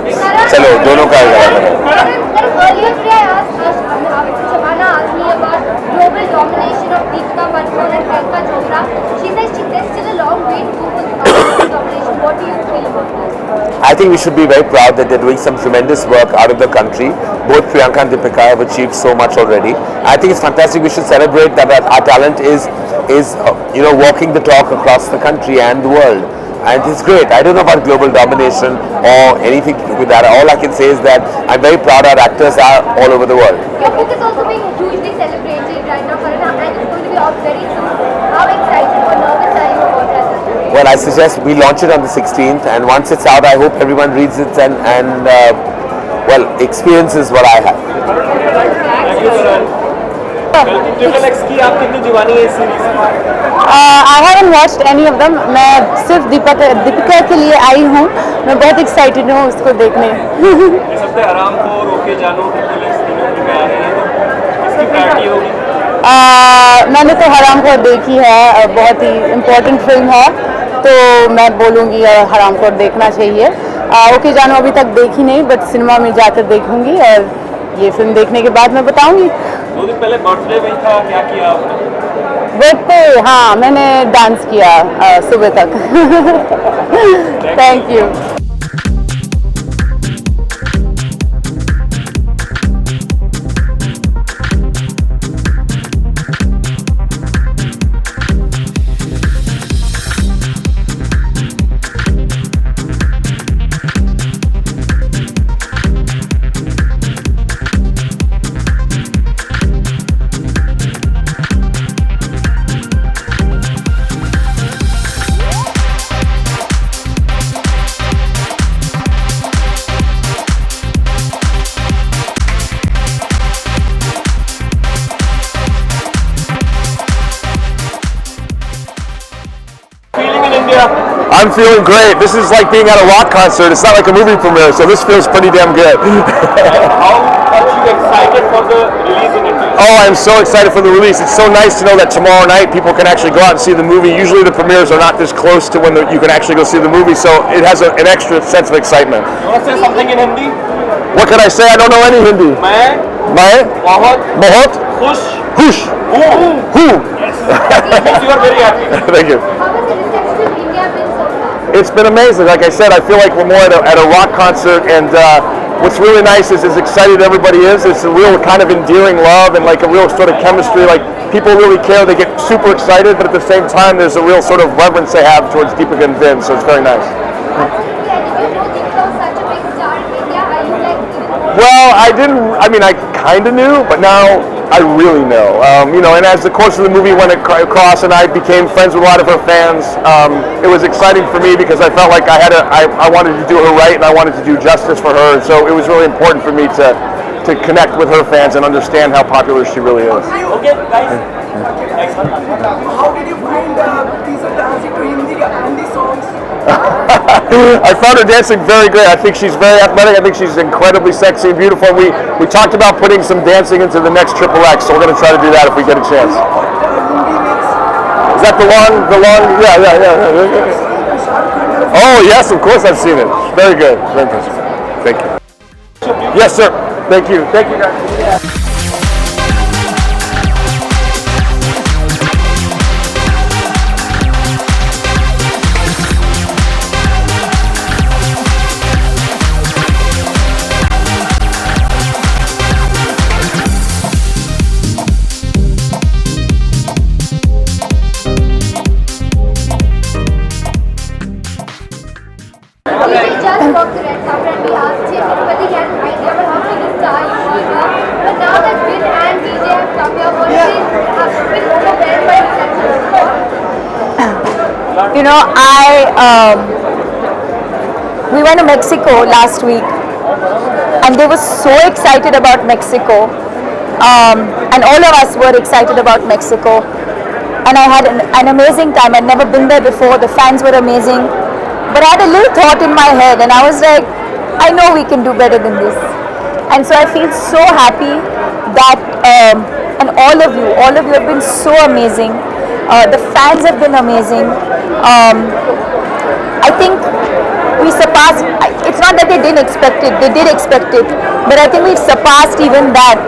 चलो दोनों का गला खराब है global domination of Deepika Padukone and Priyanka Chopra. She says there's still a long way to go for global domination. What do you feel about that? I think we should be very proud that they're doing some tremendous work out of the country. Both Priyanka and Deepika have achieved so much already. I think it's fantastic. We should celebrate that our talent is walking the talk across the country and the world. And it's great. I don't know about global domination or anything with that. All I can say is that I'm very proud our actors are all over the world. Your book is also being hugely celebrated right now, Farana, and it's going to be out very soon. How excited or nervous are you about that? Well, I suggest we launch it on the 16th, and once it's out, I hope everyone reads it and experiences what I have. Thank you, sir. XXX की आप कितनी दीवानी है इस series की? I haven't watched any of them. मैं सिर्फ दीपिका के लिए आई हूँ मैं बहुत एक्साइटेड हूँ उसको देखने इस हफ्ते हराम को रोके जानो XXX तीनों फिल्में आ रही हैं तो इसकी प्रायोरिटी होगी? मैंने तो हराम खोर देखी है बहुत ही इम्पोर्टेंट फिल्म है तो मैं बोलूँगी हराम खोर देखना चाहिए ओके जानो अभी तक देखी नहीं बट सिनेमा में जाकर देखूँगी और ये फिल्म देखने के बाद मैं बताऊँगी 2 दिन पहले बर्थडे में था क्या किया आपने? बर्थडे हाँ मैंने डांस किया सुबह तक thank you I'm feeling great. This is like being at a rock concert. It's not like a movie premiere, so this feels pretty damn good. How are you excited for the release in India? Oh, I'm so excited for the release. It's so nice to know that tomorrow night people can actually go out and see the movie. Usually the premieres are not this close to when you can actually go see the movie, so it has an extra sense of excitement. You want to say something in Hindi? What can I say? I don't know any Hindi. मैं बहुत खुश खुश हूँ. Yes. You are very happy. Thank you. How has the reception in India been so far? It's been amazing. Like I said, I feel like we're more at a rock concert, and what's really nice is as excited everybody is. It's a real kind of endearing love and like a real sort of chemistry. Like people really care. They get super excited, but at the same time, there's a real sort of reverence they have towards Deepika and Vin. So it's very nice. Well, I didn't. I mean, I kind of knew, but now I really know. And as the course of the movie went across, and I became friends with a lot of her fans, it was exciting for me because I felt like I wanted to do her right, and I wanted to do justice for her. And so it was really important for me to connect with her fans and understand how popular she really is. Okay, guys. How did you find Teaser dancing to Hindi songs? I found her dancing very great. I think she's very athletic. I think she's incredibly sexy and beautiful. We talked about putting some dancing into the next XXX, so we're going to try to do that if we get a chance. Is that the long? Yeah. Oh yes, of course I've seen it. Very good. Very good. Thank you. Yes, sir. Thank you. Thank you, guys. we went to Mexico last week, and they were so excited about Mexico, and all of us were excited about Mexico. And I had an amazing time. I'd never been there before. The fans were amazing, but I had a little thought in my head, and I was like, I know we can do better than this. And so I feel so happy that, and all of you have been so amazing. The fans have been amazing. I think we surpassed, it's not that they didn't expect it, they did expect it, but I think we've surpassed even that.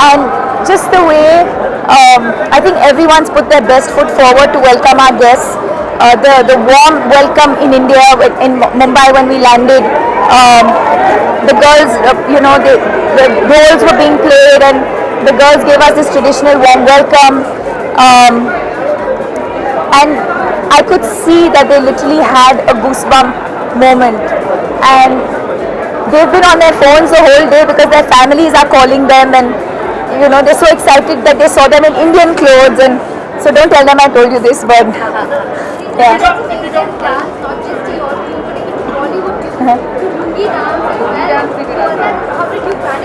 And just the way, I think everyone's put their best foot forward to welcome our guests. The warm welcome in India, in Mumbai when we landed. The girls, the roles were being played, and the girls gave us this traditional warm welcome. And I could see that they literally had a goosebump moment. And they've been on their phones the whole day because their families are calling them, and they're so excited that they saw them in Indian clothes. And so don't tell them I told you this, but yeah.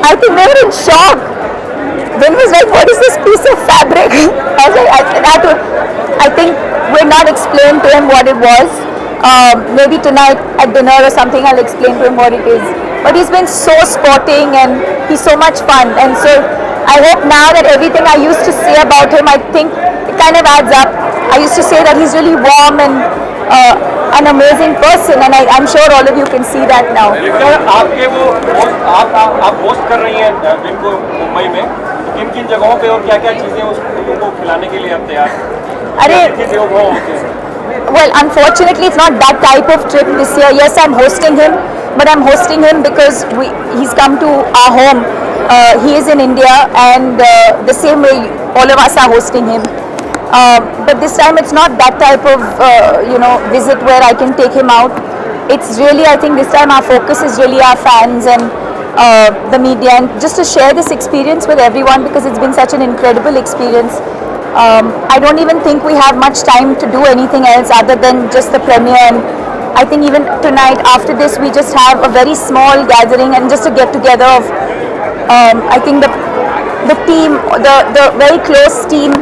I think they were in shock. Ben was like, what is this piece of fabric? I was like, I think we're not explained to him what it was. Maybe tonight at dinner or something I'll explain to him what it is. But he's been so sporting and he's so much fun. And so I hope now that everything I used to say about him, I think it kind of adds up. I used to say that he's really warm and an amazing person, and I'm sure all of you can see that now. आपके वो आप host कर रही हैं दिन को मुंबई में, किन किन जगहों पे और क्या क्या चीजें उस लोगों को खिलाने के लिए आप तैयार हैं? Well, unfortunately, it's not that type of trip this year. Yes, I'm hosting him, but I'm hosting him because he's come to our home. He is in India, and the same way all of us are hosting him. But this time it's not that type of visit where I can take him out. It's really, I think this time our focus is really our fans and the media, and just to share this experience with everyone because it's been such an incredible experience. I don't even think we have much time to do anything else other than just the premiere, and I think even tonight after this we just have a very small gathering and just a get together of I think the team, the very close team,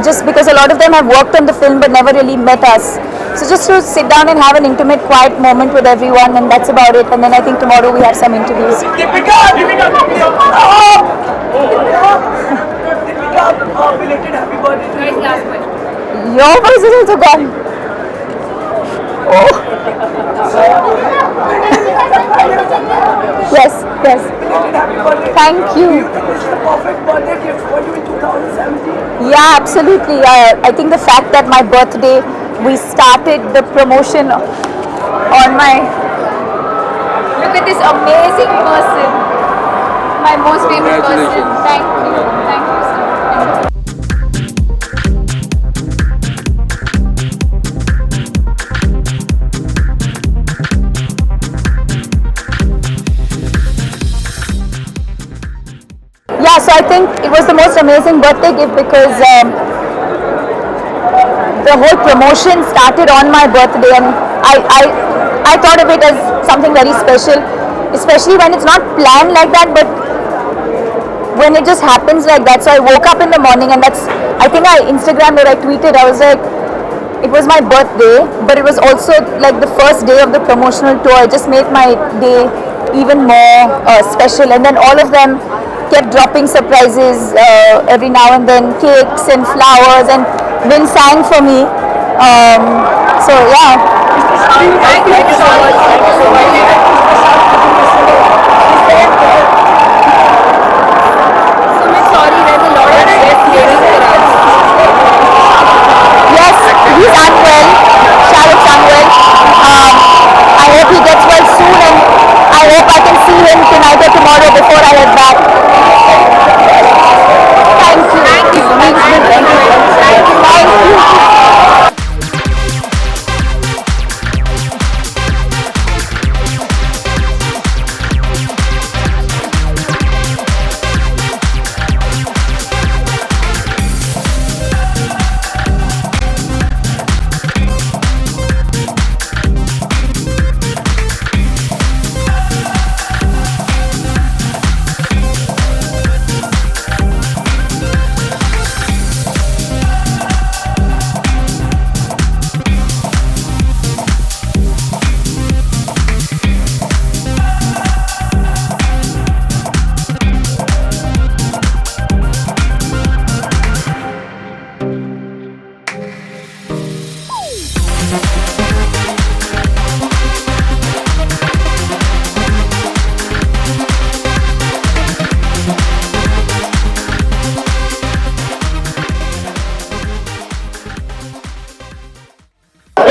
just because a lot of them have worked on the film but never really met us. So just to sit down and have an intimate, quiet moment with everyone, and that's about it. And then I think tomorrow we have some interviews. Deepika, belated happy birthday. Guys, last question. Your voice is also gone. Oh. Yes. Thank you. This is the perfect birthday gift for you in 2017. Yeah, absolutely. I think the fact that my birthday, we started the promotion on my... Look at this amazing person. My most favorite person. Thank you. Thank you so much. Yeah, so I think it was the most amazing birthday gift because the whole promotion started on my birthday, and I thought of it as something very special, especially when it's not planned like that, but when it just happens like that. So I woke up in the morning, and I think I Instagrammed or I tweeted, I was like, it was my birthday, but it was also like the first day of the promotional tour. It just made my day even more special, and then all of them kept dropping surprises every now and then, cakes and flowers, and Vin sang for me. So yeah. Thank you so much. Sorry, there's a lot of stress waiting for us. Yes, he's unwell. Shahruk's unwell. I hope he gets well soon, and I hope I can see him tonight or tomorrow before I head back. Thank you. Thank you. Thank you.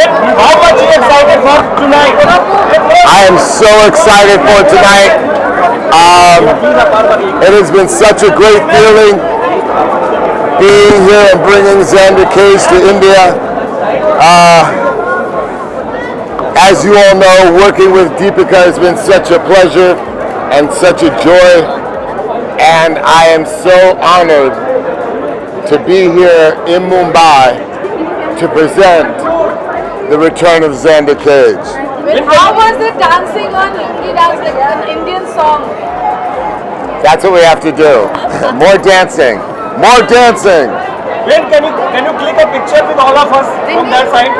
how much are you excited for tonight? I am so excited for tonight. It has been such a great feeling being here and bringing Xander Cage to India. As you all know, working with Deepika has been such a pleasure and such a joy, and I am so honored to be here in Mumbai to present the return of Xander Cage. How was it dancing on Hindi dance, like an Indian song? That's what we have to do. More dancing. More dancing. When can you click a picture with all of us from that side?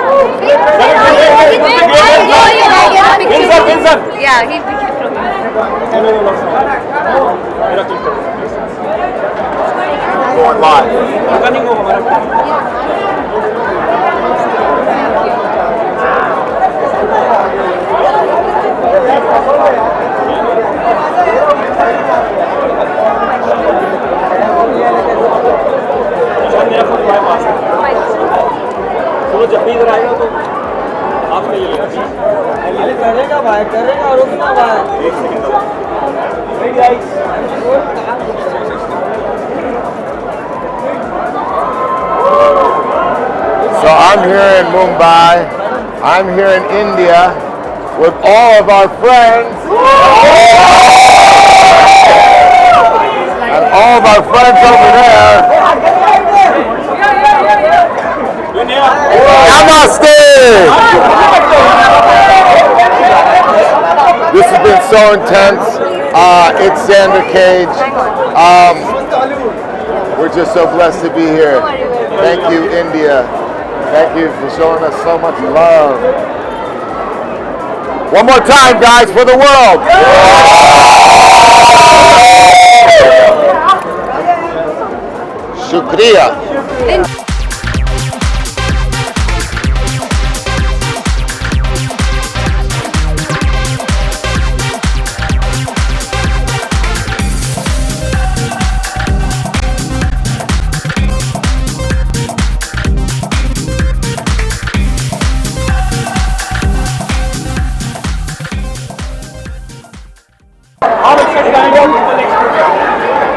Yeah, he'll be here from Going live. तो जब भी इधर आएगा तो आपने ये लेना करेगा भाई करेगा रुकना भाई एक second So I'm here in Mumbai. I'm here in India with all of our friends. And all of our friends over there. Namaste! This has been so intense. It's Xander Cage. We're just so blessed to be here. Thank you, India. Thank you for showing us so much love. One more time, guys, for the world. Shukriya.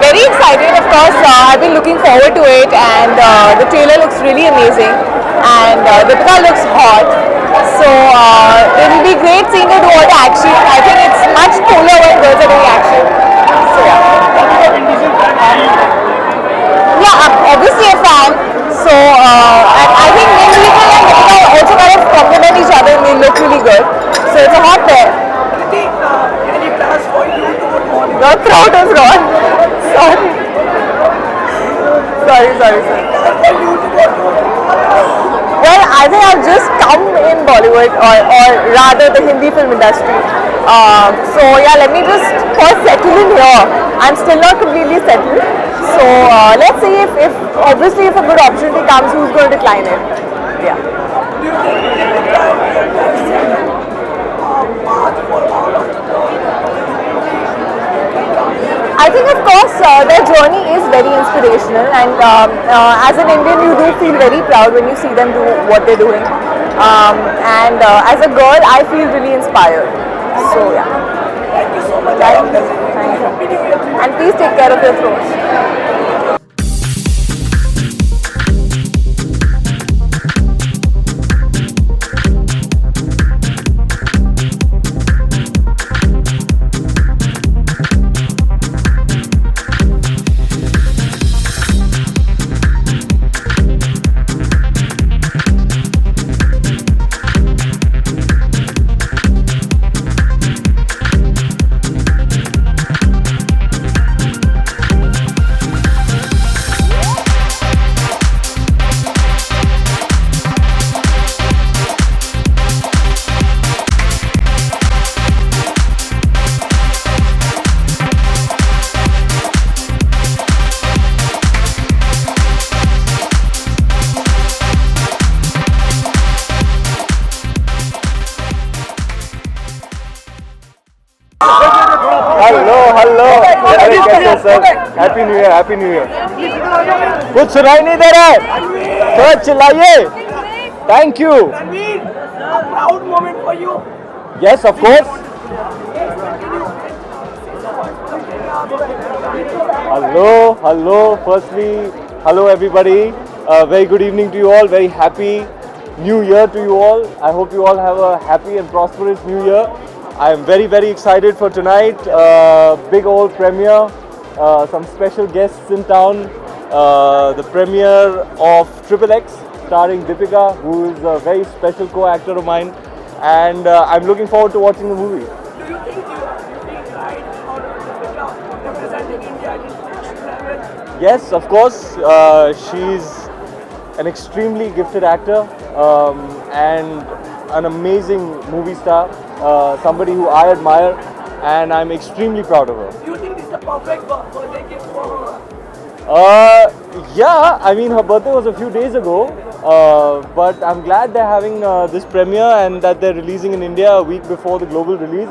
Very excited, of course. I've been looking forward to it, and the trailer looks really amazing, and Deepika looks hot. So it will be great seeing her do all the action. I think it's much cooler when girls are doing action. So yeah, I'm obviously a fan. So I think maybe people and Deepika also kind of complement each other, and they look really good. So it's a hot pair. Any plans for you to put on? The throat is gone. Sorry. Well, I think I've just come in Bollywood, or rather the Hindi film industry. So yeah, let me just first settle in here. I'm still not completely settled. So let's see if obviously if a good opportunity comes, who's going to decline it? Yeah. I think, of course, their journey is very inspirational, and as an Indian, you do feel very proud when you see them do what they're doing. And as a girl, I feel really inspired. So, yeah. Thank you so much. Thank you. And please take care of your throats. Hello अरे कैसे sir happy new year कुछ सुनाई नहीं दे रहा है थोड़ा चिल्लाइए Thank you. Ranveer, a proud moment for you. Yes, of course. Hello. Firstly, hello everybody. Very good evening to you all. Very happy New Year to you all. I hope you all have a happy and prosperous New Year. I am very excited for tonight. Big old premiere. Some special guests in town. The premiere of XXX, starring Deepika, who is a very special co-actor of mine, and I'm looking forward to watching the movie. Do you think you feel right out of representing India at international level? Yes, of course. She's an extremely gifted actor and an amazing movie star. Somebody who I admire, and I'm extremely proud of her. Do you think this is the perfect birthday gift for her? Yeah, I mean her birthday was a few days ago, but I'm glad they're having this premiere and that they're releasing in India a week before the global release.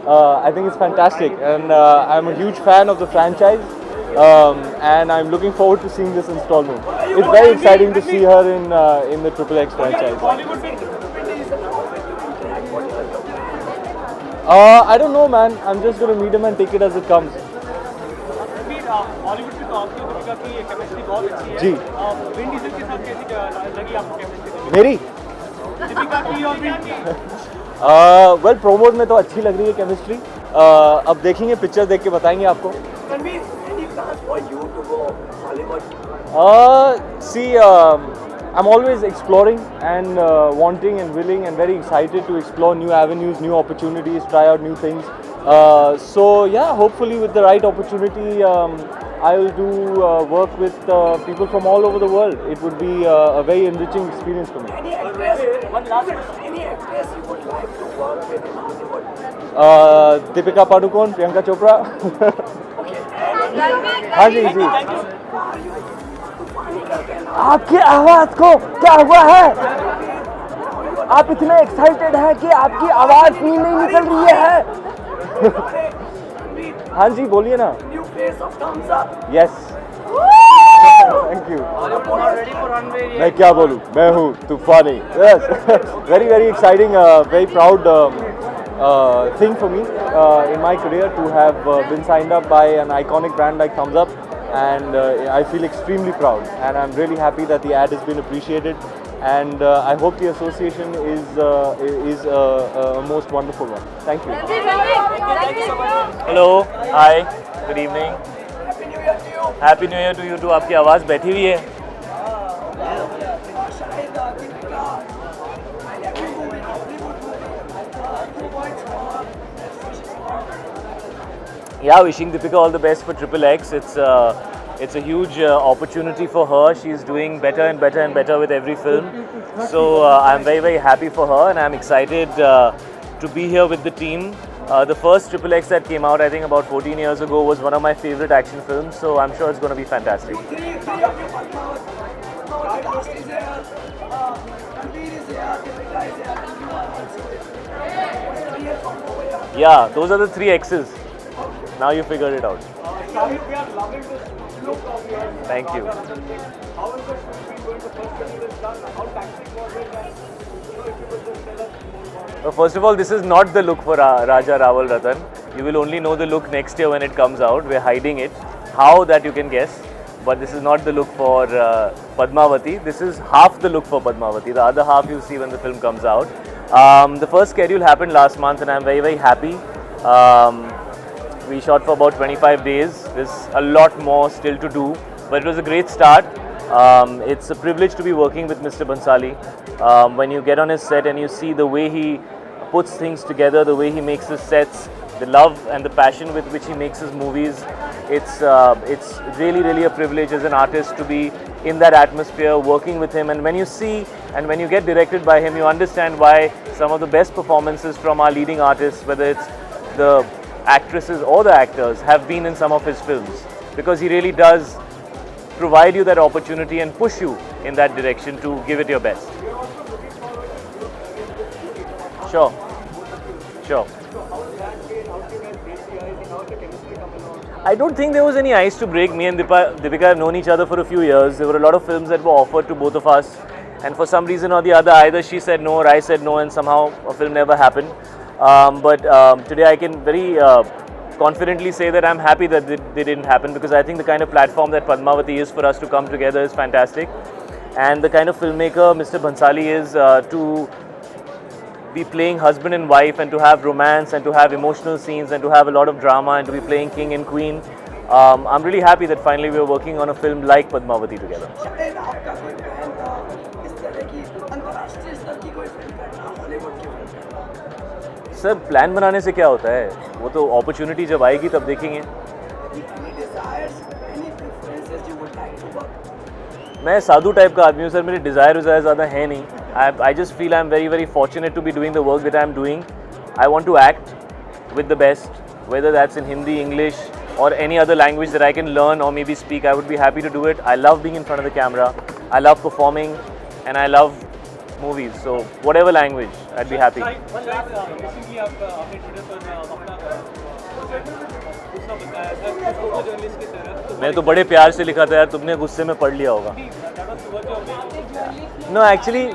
I think it's fantastic, and I'm a huge fan of the franchise, and I'm looking forward to seeing this installment. It's very exciting to see her in the XXX franchise. I don't know, man. I'm just gonna meet him and take it as it comes. Bollywood में तो आपकी और दीपिका की chemistry बहुत अच्छी है जी। Vin Diesel के साथ कैसी लगी आपको केमिस्ट्री मेरी दीपिका की और विन की वेल प्रोमोट में तो अच्छी लग रही है केमिस्ट्री. अब देखेंगे, पिक्चर देख के बताएंगे आपको. Ranveer, any plans for you to go Hollywood? See, I'm always exploring and wanting and willing and very excited to explore new avenues, new opportunities, try out new things. So yeah, hopefully with the right opportunity, I will do work with people from all over the world. It would be a very enriching experience for me. Any actress you would like to work with in Hollywood? Deepika Padukone, Priyanka Chopra. हाँ जी. आपकी आवाज को क्या हुआ है? आप इतने excited हैं कि आपकी आवाज भी नहीं निकल रही है. हाँ जी, बोलिए ना. New face of thumbs up. Yes. Thank you. मैं क्या बोलूँ? मैं हूँ तूफानी. Yes. Very exciting. Very proud thing for me in my career to have been signed up by an iconic brand like Thumbs Up, and I feel extremely proud, and I'm really happy that the ad has been appreciated, and I hope the association is a most wonderful one. Thank you. Hello hi good evening happy new year to you too. आपकी आवाज़ बैठी हुई है. Yeah, wishing Deepika all the best for XXX. It's a huge opportunity for her. She's doing better and better with every film. So I'm very happy for her, and I'm excited to be here with the team. The first XXX that came out, I think about 14 years ago, was one of my favorite action films. So I'm sure it's going to be fantastic. Yeah, those are the 3 X's. Now you figured it out. Thank you. Well, first of all, this is not the look for Raja Rawal Ratan. You will only know the look next year when it comes out. We're hiding it. How, that you can guess. But this is not the look for Padmavati. This is half the look for Padmavati. The other half you'll see when the film comes out. The first schedule happened last month, and I'm very happy. We shot for about 25 days. There's a lot more still to do, but it was a great start. It's a privilege to be working with Mr. Bansali. When you get on his set and you see the way he puts things together, the way he makes his sets, the love and the passion with which he makes his movies, it's really a privilege as an artist to be in that atmosphere, working with him. And when you see and when you get directed by him, you understand why some of the best performances from our leading artists, whether it's the actresses or the actors, have been in some of his films, because he really does provide you that opportunity and push you in that direction to give it your best. Sure. I don't think there was any ice to break. Me and Deepika have known each other for a few years. There were a lot of films that were offered to both of us, and for some reason or the other, either she said no or I said no, and somehow a film never happened. But today I can very confidently say that I'm happy that they didn't happen, because I think the kind of platform that Padmavati is for us to come together is fantastic, and the kind of filmmaker Mr. Bhansali is to be playing husband and wife, and to have romance, and to have emotional scenes, and to have a lot of drama, and to be playing king and queen. I'm really happy that finally we're working on a film like Padmavati together. शहीद आपका कोई plan इस तरह की अंतर्राष्ट्रीय स्तर की कोई फिल्म करना, हॉलीवुड की फिल्म करना? सर, प्लान बनाने से क्या होता है, वो तो अपॉर्चुनिटी जब आएगी तब देखेंगे. Any desires, any preferences you would like to work? मैं साधु टाइप का आदमी हूँ सर, मेरे डिज़ायर ज़्यादा है नहीं. I just feel I'm very very fortunate to be doing the work that I'm doing. I want to act with the best, whether that's in Hindi, English, or any other language that I can learn or maybe speak. I would be happy to do it. I love being in front of the camera. I love performing, and I love movies. So whatever language, I'd be happy. मैं तो बड़े प्यार से लिखा था यार, तुमने गुस्से में पढ़ लिया होगा. No, actually,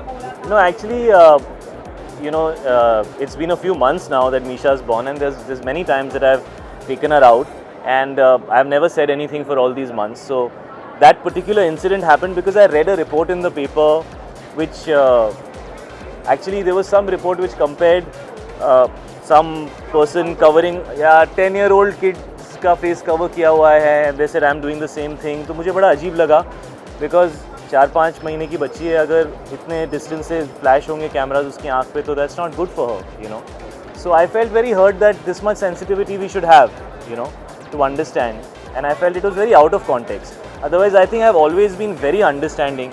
it's been a few months now that Misha's born, and there's many times that I've taken her out, and I've never said anything for all these months. So that particular incident happened because I read a report in the paper, which actually there was some report which compared some person covering 10-year-old kids का face cover किया हुआ है, and they said I'm doing the same thing. तो मुझे बड़ा अजीब लगा, because 4-5 महीने की बच्ची है, अगर इतने डिस्टेंस से फ्लैश होंगे कैमराज उसकी आंख पे, तो that's not good for her, you know. So I felt very hurt that this much sensitivity we should have, you know, to understand, and I felt it was very out of context. Otherwise, I think I've always been very understanding,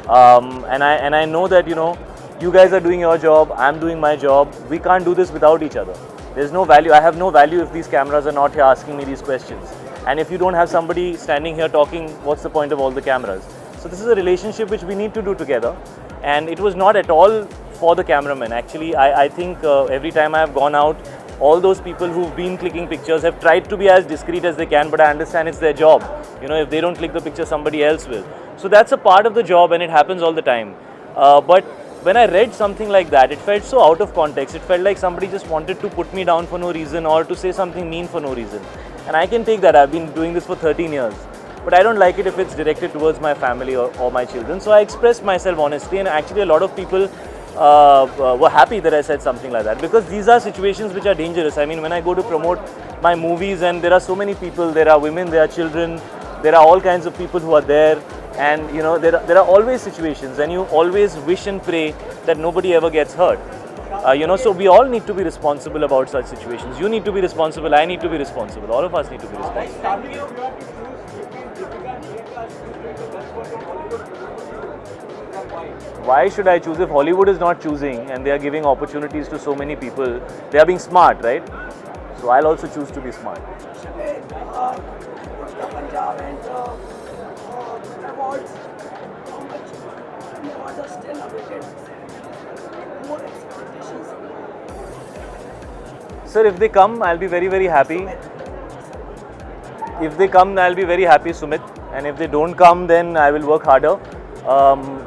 and I know that, you know, you guys are doing your job, I'm doing my job. We can't do this without each other. There's no value. I have no value if these cameras are not here asking me these questions. And if you don't have somebody standing here talking, what's the point of all the cameras? So this is a relationship which we need to do together. And it was not at all for the cameraman. Actually, I think every time I have gone out, all those people who've been clicking pictures have tried to be as discreet as they can, but I understand it's their job. You know, if they don't click the picture, somebody else will. So that's a part of the job, and it happens all the time. But when I read something like that, it felt so out of context. It felt like somebody just wanted to put me down for no reason, or to say something mean for no reason. And I can take that. I've been doing this for 13 years. But I don't like it if it's directed towards my family or my children. So I expressed myself honestly, and actually a lot of people were happy that I said something like that, because these are situations which are dangerous. I mean, when I go to promote my movies, and there are so many people, there are women, there are children, there are all kinds of people who are there, and you know, there are always situations, and you always wish and pray that nobody ever gets hurt. You know, so we all need to be responsible about such situations. You need to be responsible, I need to be responsible, all of us need to be responsible. Why should I choose if Hollywood is not choosing and they are giving opportunities to so many people? They are being smart, right? So I'll also choose to be smart. Punjab and awards, how much awards are still awaited? More expectations? Sir, if they come, I'll be very very happy. If they come, I'll be very happy, Sumit. And if they don't come, then I will work harder.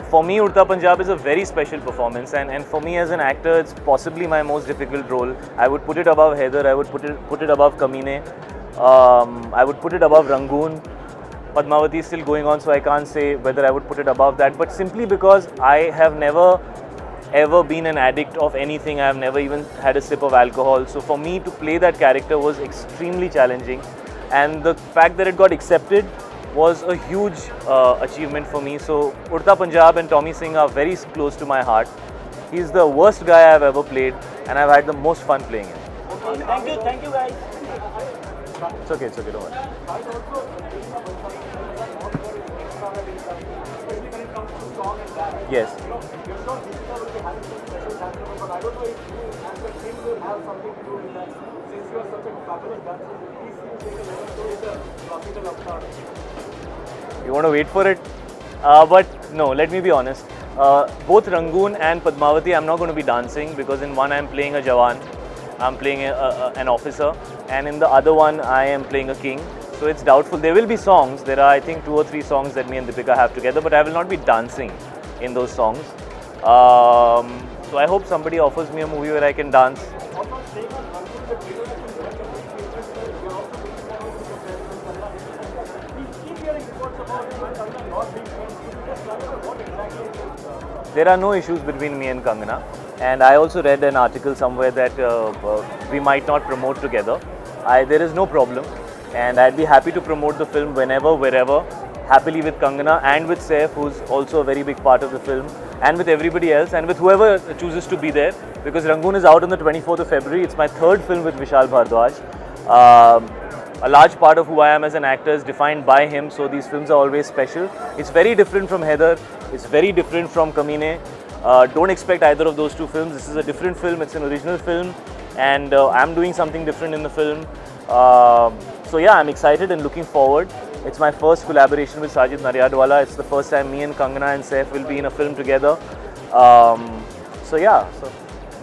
For me, Udta Punjab is a very special performance, and for me as an actor, it's possibly my most difficult role. I would put it above Heather, I would put it above Kamine, I would put it above Rangoon. Padmavati is still going on, so I can't say whether I would put it above that, but simply because I have never ever been an addict of anything. I have never even had a sip of alcohol, so for me to play that character was extremely challenging, and the fact that it got accepted was a huge achievement for me. So Udta Punjab and Tommy Singh are very close to my heart. He's the worst guy I've ever played, and I've had the most fun playing him. Thank you guys. It's okay, don't worry. Yes. You want to wait for it? But no, let me be honest. Both Rangoon and Padmavati, I'm not going to be dancing, because in one I'm playing a Jawan, I'm playing an officer, and in the other one I am playing a king. So it's doubtful. There will be songs. There are, I think, 2 or 3 songs that me and Deepika have together, but I will not be dancing. in those songs. So I hope somebody offers me a movie where I can dance. There are no issues between me and Kangana, and I also read an article somewhere that we might not promote together. There is no problem, and I'd be happy to promote the film whenever, wherever, happily with Kangana and with Saif, who's also a very big part of the film, and with everybody else, and with whoever chooses to be there, because Rangoon is out on the 24th of February. It's my third film with Vishal Bhardwaj. A large part of who I am as an actor is defined by him, so these films are always special. It's very different from Heather, it's very different from Kamine. Don't expect either of those two films. This is a different film, it's an original film, and I'm doing something different in the film. So yeah, I'm excited and looking forward. It's my first collaboration with Sajid Naryadwala. It's the first time me and Kangana and Saif will be in a film together. So yeah, so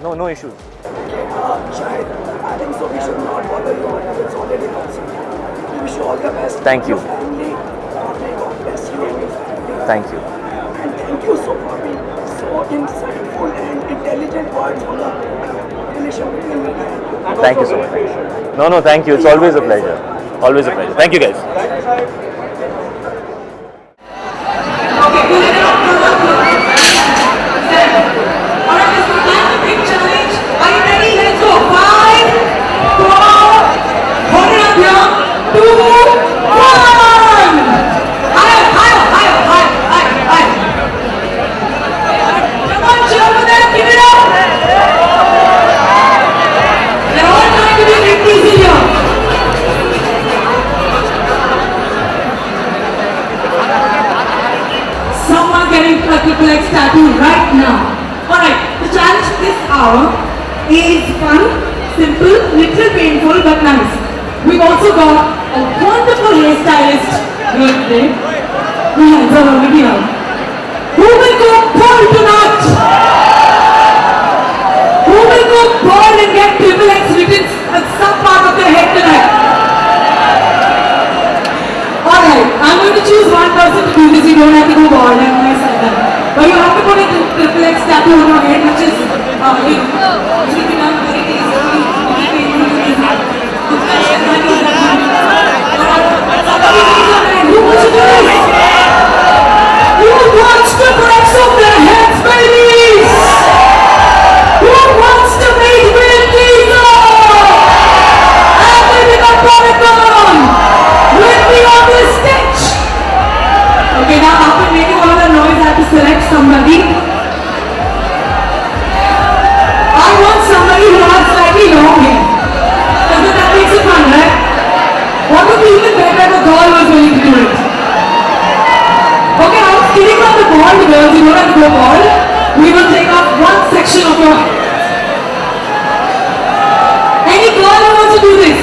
no issues. Shahid, I think so we should not bother you on it's already possible. We wish you all the best. Thank you. Your family, God bless you and your family. Thank you. And thank you so for being so insightful and intelligent words on the relation between media and Thank you so much. No, thank you. It's always a pleasure. Always a pleasure. Thank you, guys. XXx tattoo right now. Alright, the challenge this hour is fun, simple, little painful but nice. We've also got a wonderful hairstylist here today. The hands are already out. Who will go bald tonight? Who will go bald and get XXx written on some part of their head tonight? Alright, I'm going to choose one person to do this. You don't have to go bald, I'm going to say that. But you have to put a XXx tattoo on your head, which is, which will be done very easily. Who wants to do this? Who wants to break off their heads, babies? Who wants to meet Vin Diesel? And Deepika Padukone with me on this stage. Okay, now after making all the noise, I have to select somebody. I want somebody who has slightly long hair. Because that makes it fun, right? What would be even better if a girl was willing to do it? Okay, I was kidding on the bald girls, you don't have to go bald. We will take off one section of your hair. Any girl who wants to do this?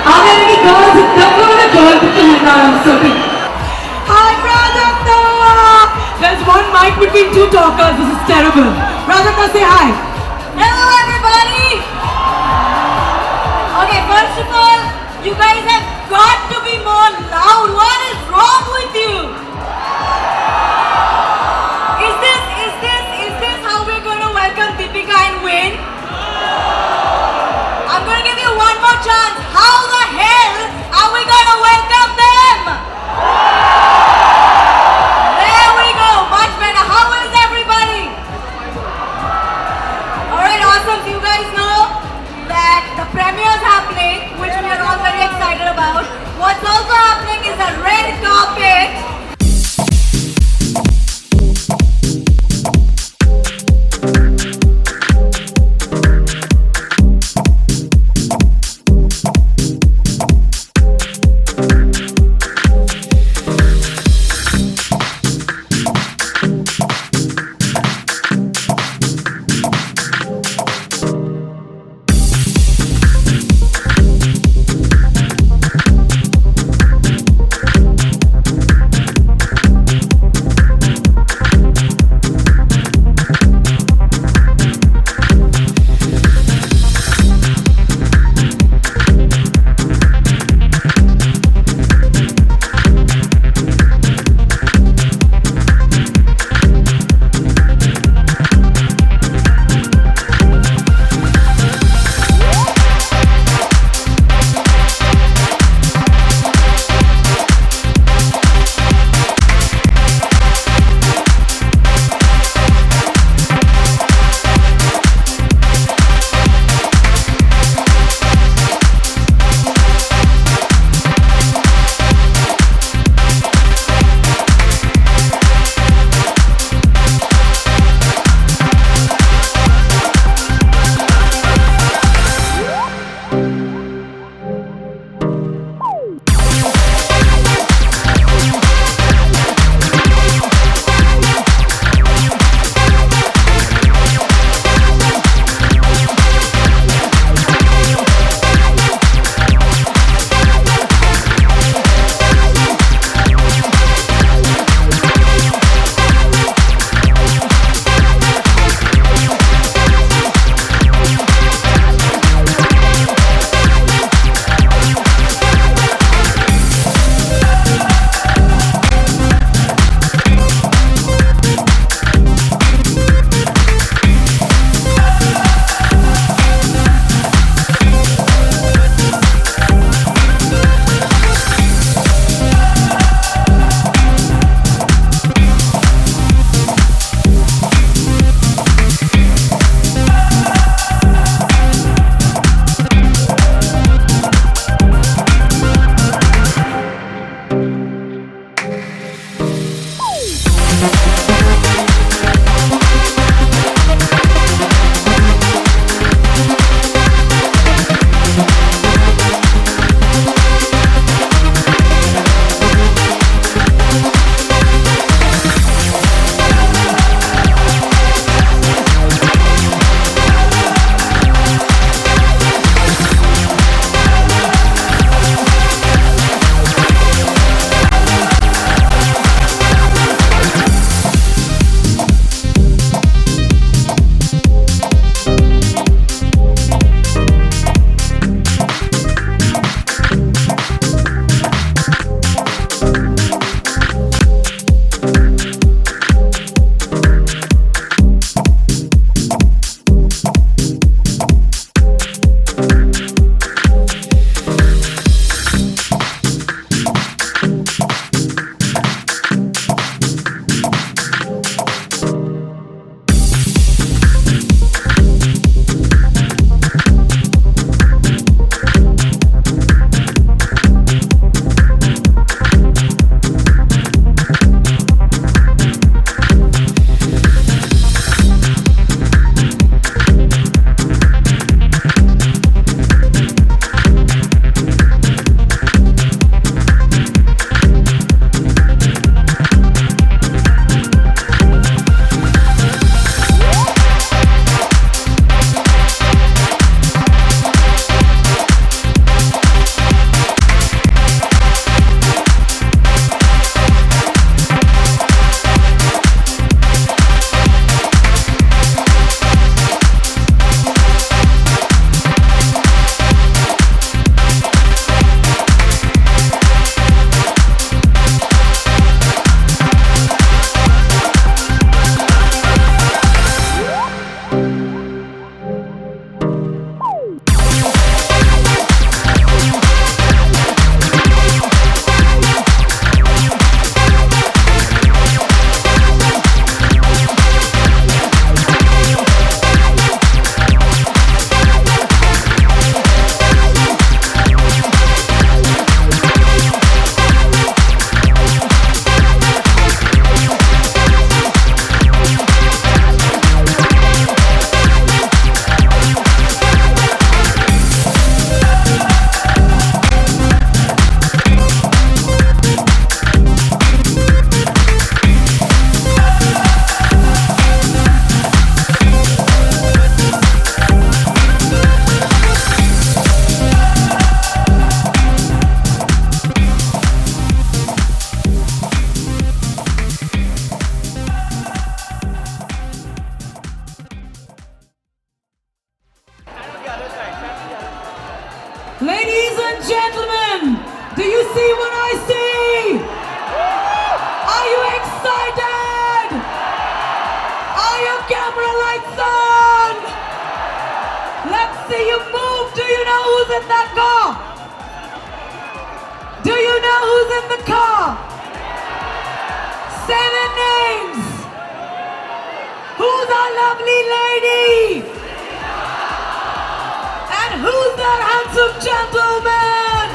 Are there any girls? Don't go with a girl, put your hand down on the circle. Hi, Prajakta! There's one mic between two talkers. This is terrible. Prajakta, say hi. Hello everybody! Okay, first of all, you guys have got to be more loud. What is wrong with you? Is this how we're going to welcome Deepika and Win? I'm going to give you one more chance. How the hell are we going to welcome them? There we go, much better. How is everybody? Alright, awesome. So you guys know that the premiere is happening, which we are all very excited about. What's also happening is a Ladies and gentlemen, do you see what I see? Are you excited? Are your camera lights on? Let's see you move. Do you know who's in that car? Do you know who's in the car? Say their names. Who's our lovely lady? And who's that handsome gentleman?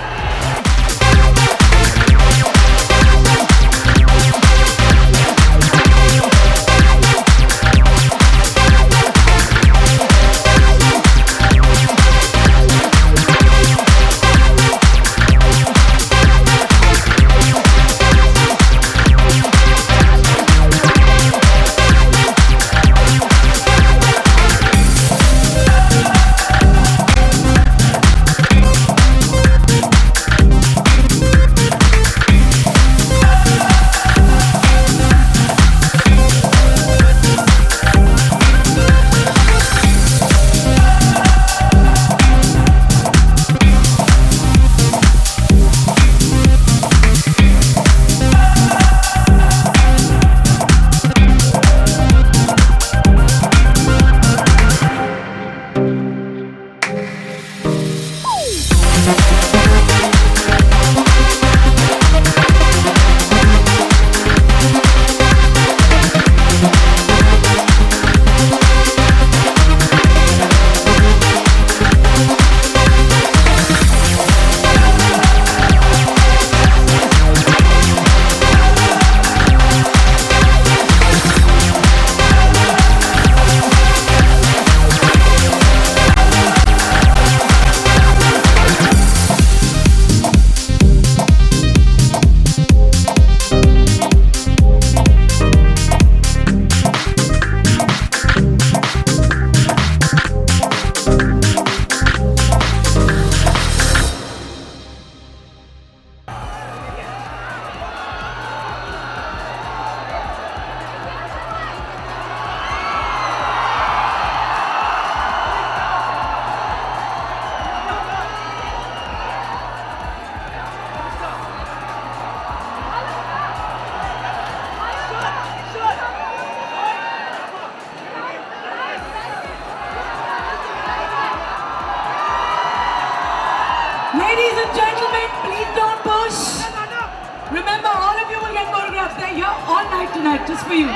Remember, all of you will get photographs. They're here all night tonight, just for you.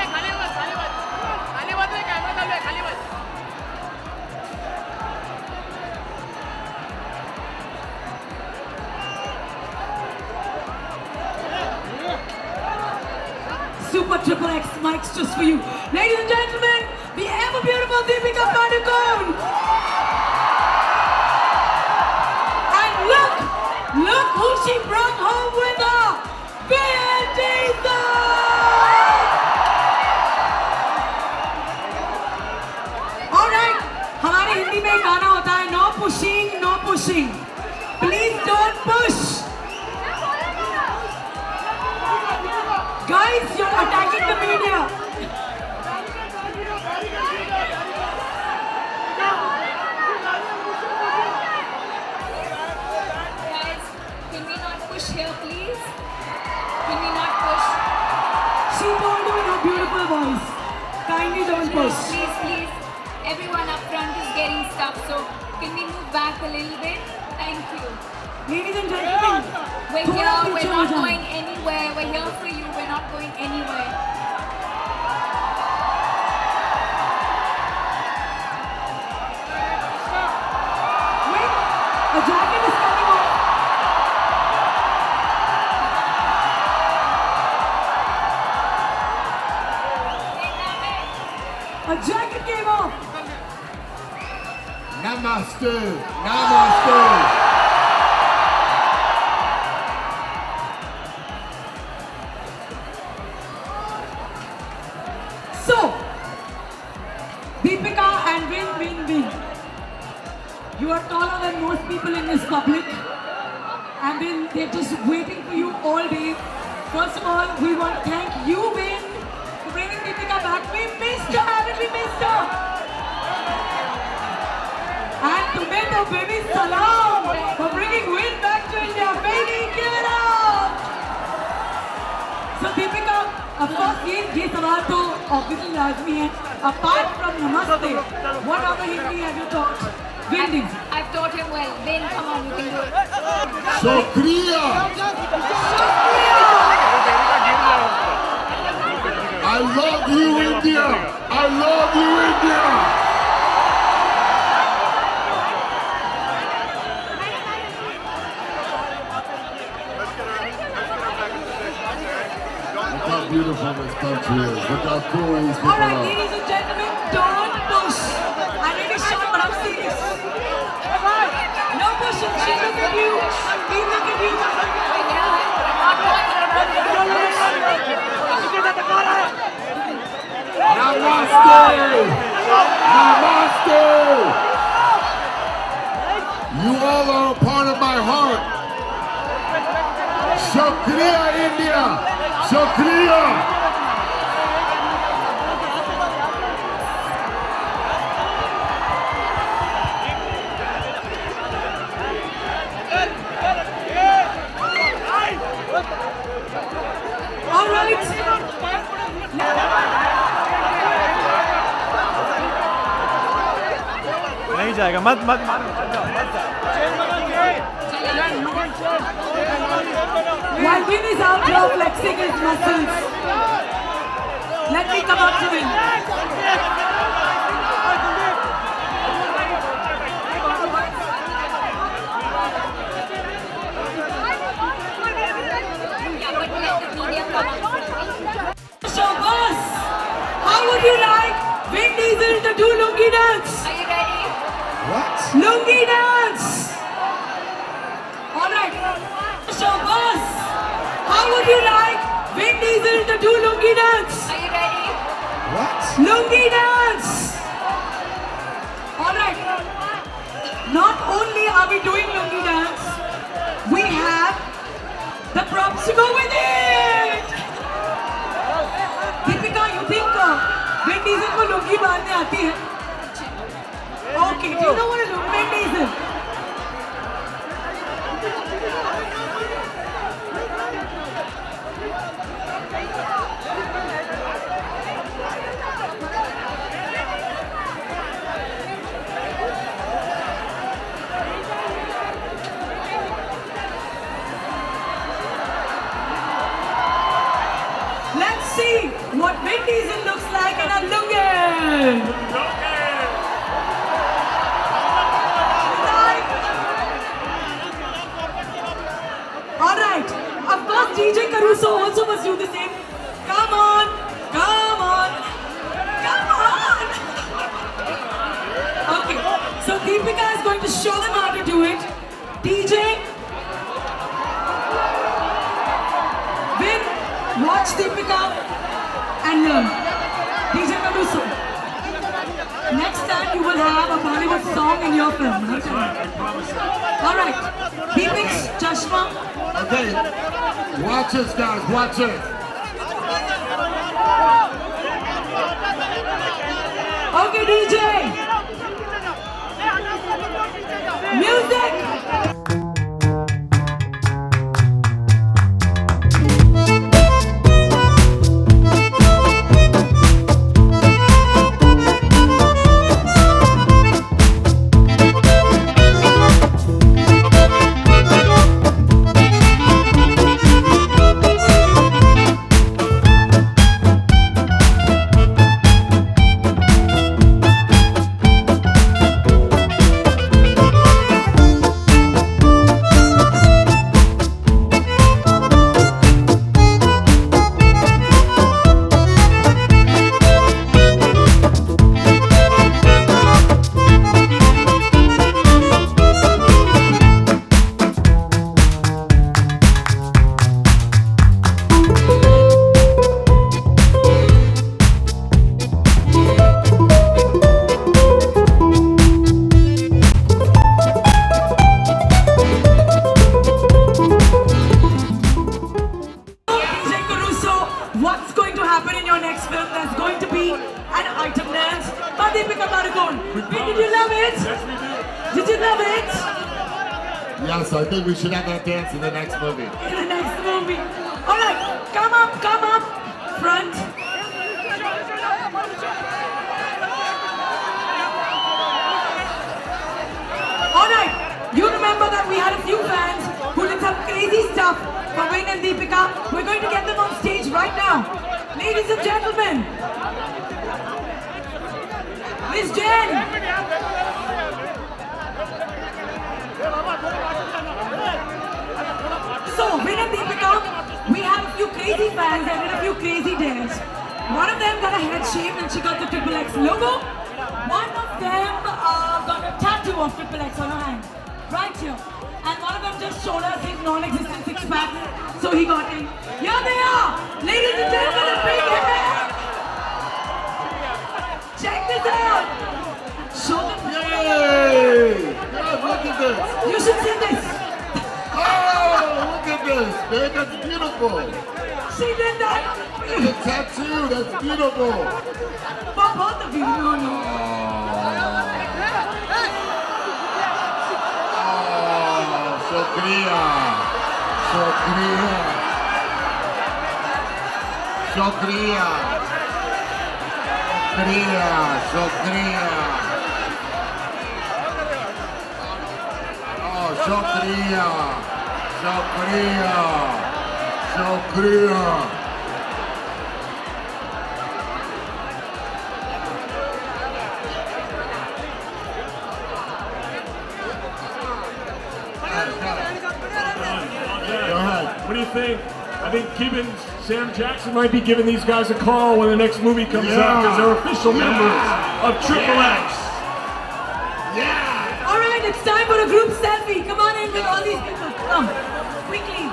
Super Triple X mics just for you. Ladies and gentlemen, the ever beautiful Deepika Padukone. And look who she brought home with her. Vin Diesel! Alright, हमारे हिंदी में एक गाना होता है, no pushing. Please don't push. Guys, you're attacking the media. Guys, can we not push here, please? Can we not push? She told you in her beautiful voice. Kindly don't push. Please. Everyone up front is getting stuff, so can we move back a little bit? Thank you. Ladies and gentlemen, we're here, we're not going anywhere. We're here for you, we're not going anywhere. Wait, a jacket is coming off. A jacket came off. Namaste. So, Deepika and Vin. You are taller than most people in this public. And then they're just waiting for you all day. First of all, we want to thank you, Vin, for bringing Deepika back. We missed her, haven't we missed her? And Tomato Baby Salam for bringing Vin back to India. Baby, give it up! So Deepika, of course, ये सवाल तो obviously लाजमी है. Apart from Namaste, what other Hindi have you taught? Vin Diesel. I've taught him well. Vin, come on, you can do it. Shukriya. I love you, India. Look how beautiful this country is. Look how cool these people All right, are. ladies and gentlemen, don't push. I know it's short, but I'm serious. No pushing. She look at you. We look at you. Namaste. You all are a part of my heart. Shukriya, India. Shukriya. All right. नहीं जाएगा मत While Vin is out here flexing his muscles, let me come up to Vin. So boss, how would you like Vin Diesel to do lungi dance? Are you ready? What? Lungi dance. All right. So boss, how would you like Vin Diesel to do lungi dance? Are you ready? What? Lungi dance. All right. Not only are we doing lungi dance, we have the props to go with it. Deepika, you think Vin Diesel को lungi बांधने आती है? Okay, do you know what a Vin Diesel? Let's see what Vin Diesel looks like in a lungi. Alright, of course DJ Caruso also must do the same. Come on, come on, come on. Okay, so Deepika is going to show them how to do it. DJ, Vin, watch Deepika and learn. DJ Caruso, next time you will have a Bollywood song in your film. Alright, Deepik's Chashma. Okay, watch this, guys, watch this. Okay, DJ. Music. What's going to happen in your next film? There's going to be an item dance by Deepika Padukone. Did you love it? Yes, we did. Did you love it? Yes, I think we should have that dance in the next movie. In the next movie. All right, come up, front. All right, you remember that we had a few fans who did some crazy stuff for Vin and Deepika. We're going to get them on stage right now. Ladies and gentlemen. Miss Jen. So, Vin and Deepika, we have a few crazy fans that did a few crazy dares. One of them got a head shave and she got the XXX logo. One of them got a tattoo of XXX on her hand, right here. And one of them just showed us his non-existent six-pack, so he got in. Here they are! Ladies and gentlemen, a big hand! Check this out! Show them. Yay! God, look at this! You should see this! Oh, look at this! Man, that's beautiful! She did that! The tattoo, that's beautiful! For both of you, no. Shukriya! Shukriya! Shukriya! Shukriya! Shukriya! Oh, Shukriya! Shukriya! Shukriya! What do you think? I think Sam Jackson might be giving these guys a call when the next movie comes out because they're official members of XXX. Yeah! Alright, it's time for a group selfie. Come on in with all these people. Come, quickly.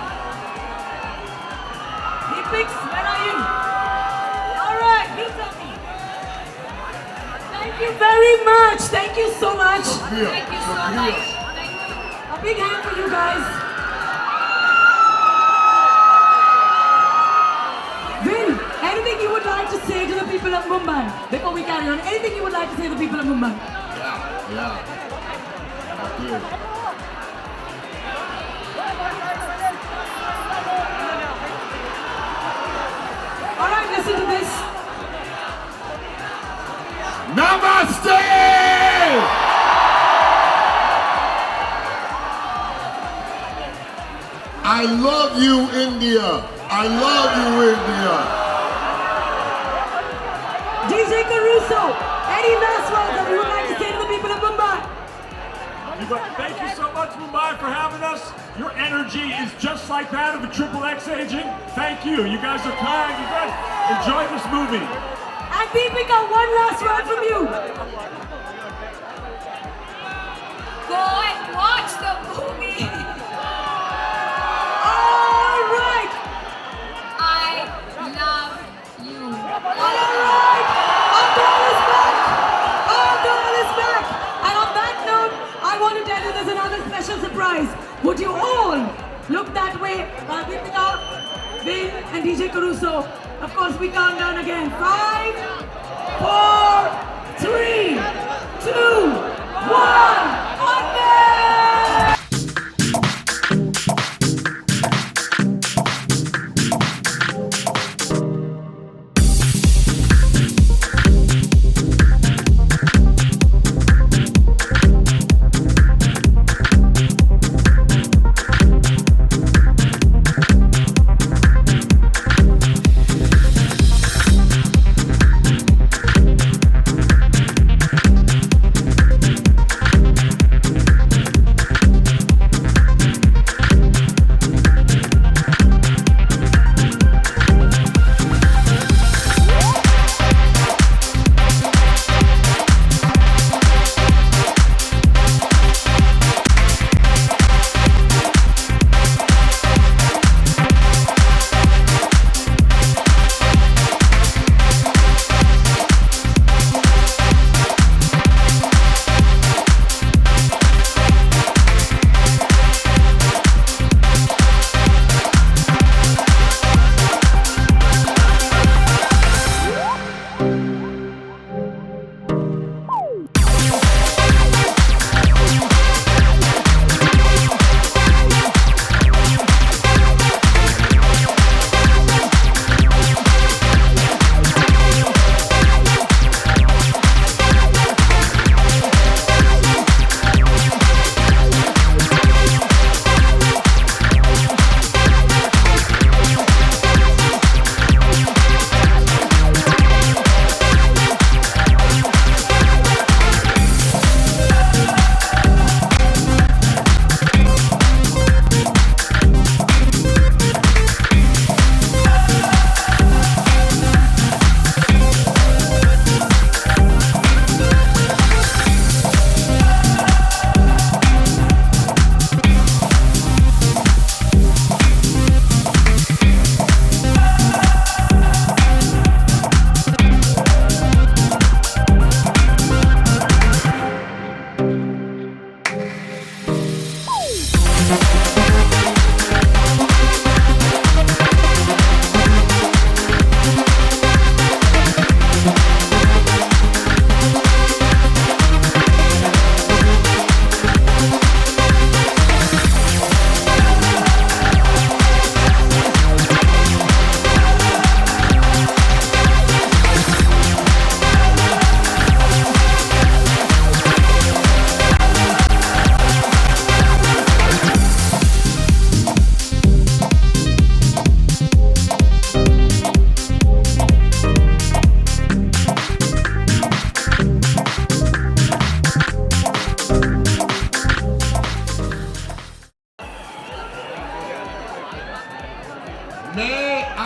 Deepix, where are you? Alright, group selfie. Thank you very much. Thank you so much. Thank you so much. A big hand for you guys. Vin, anything you would like to say to the people of Mumbai before we carry on? Anything you would like to say to the people of Mumbai? Yeah. Thank you. All right, listen to this. Namaste! I love you, India. I love you, India. Caruso. Any last words that you would like to say to the people of Mumbai? Thank you so much, Mumbai, for having us. Your energy is just like that of a XXX agent. Thank you. You guys are kind. You guys enjoy this movie. And Deepika, one last word from you. Go and watch the movie. All right. I love you. All right. Our girl is back. Our girl is back. And on that note, I want to tell you there's another special surprise. Would you all look that way? Deepika, Vin, and DJ Caruso. Of course, we count down again. 5, 4, 3, 2, 1. On there!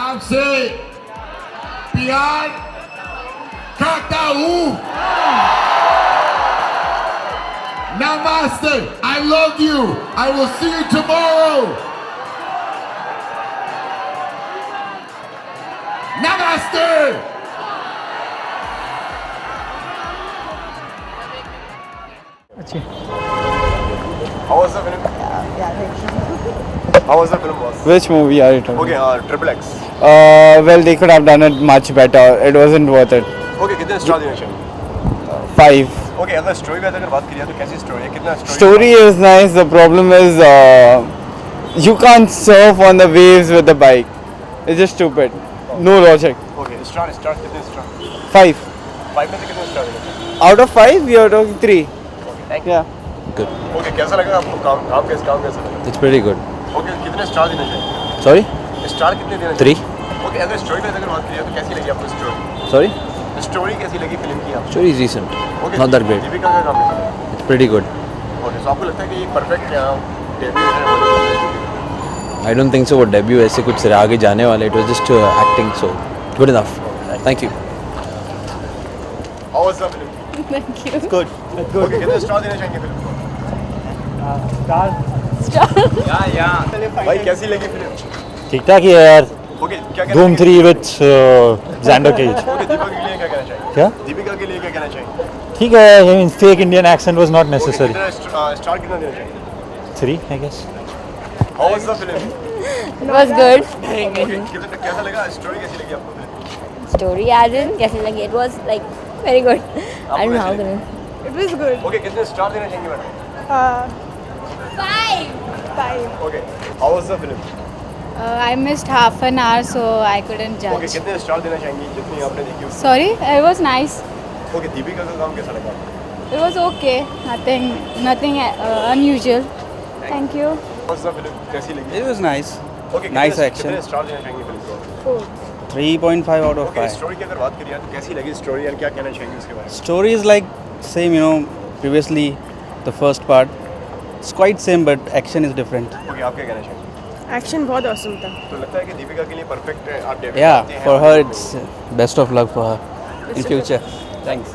आपसे प्यार करता हूँ. Namaste. I love you. I will see you tomorrow. Namaste. How was the film? How was the film? Which movie are you talking? Okay, XXX. Well, they could have done it much better. It wasn't worth it. Okay, कितने star देने चाहिए? 5. Okay, अगर story पे अगर बात करिए तो कैसी स्टोरी है? कितना Story is nice. The problem is you can't surf on the waves with the bike. It's just stupid. No logic. Okay, star कितने स्टार? 5. 5 में से कितने स्टार देने चाहिए? Out of 5, we are talking 3. Thank you. Yeah. Good. Okay, कैसा लगा आपको काम कैसा लगा? It's pretty good. Okay, कितने स्टार देने चाहिए? Sorry? स्टार कितने देने 3. चाहिए? Okay, अगर स्टोरी पे अगर बात करिए तो कैसी लगी आपको स्टोरी? Sorry? स्टोरी कैसी लगी फिल्म की आपको? Story is decent, Okay, not that great. Deepika का काम कैसा लगा? It's pretty good. ओके, सो आपको लगता है कि ये परफेक्ट डेब्यू है बॉलीवुड में? I don't think so. वो debut ऐसे कुछ आगे जाने वाला. It was just acting, so good enough. Thank you. How was the film? Thank you. It's good. It's good. Okay, कितने स्टार देना चाहेंगे फिल्म को? भाई कैसी लगी फिल्म? ठीक ठाक ही है यार. ओके, क्या कहना Doom 3 with Xander Cage. Okay, Deepika के लिए क्या कहना चाहिए? क्या? दीपिका के लिए क्या कहना चाहिए? ठीक है. I mean, fake Indian accent was not necessary. कितना स्टार कितना देना चाहिए? 3, I guess. How was the film? It was good. Okay, कितना कैसा लगा? स्टोरी कैसी लगी आपको फिल्म? Story as in कैसे लगी? It was like very good. I don't know how to. It was good. Okay, कितने स्टार देना चाहेंगे madam? 5. Okay, how was the film? I missed half an hour, so I couldn't okay, judge. कितने star देना चाहेंगी जितनी आपने देखी हो? Sorry, it was nice. Okay, Deepika का काम कैसा लगा? It was okay. Nothing unusual. Thank you. How was the film? कैसी लगी? It was nice. Okay, Nice action. कितने स्टार देना चाहेंगे फिल्म को? 3.5 out of ओके, 5. स्टोरी की अगर बात करिए तो कैसी लगी स्टोरी और क्या कहना चाहेंगे उसके बारे में? Story is like same, previously the first part. It's quite same, but action is different. Okay, आप क्या कहना चाहेंगे? Action बहुत awesome था. तो लगता है कि दीपिका के लिए परफेक्ट है आप डेब्यू Yeah, करते हैं for her it's best of luck for her in future. Thanks.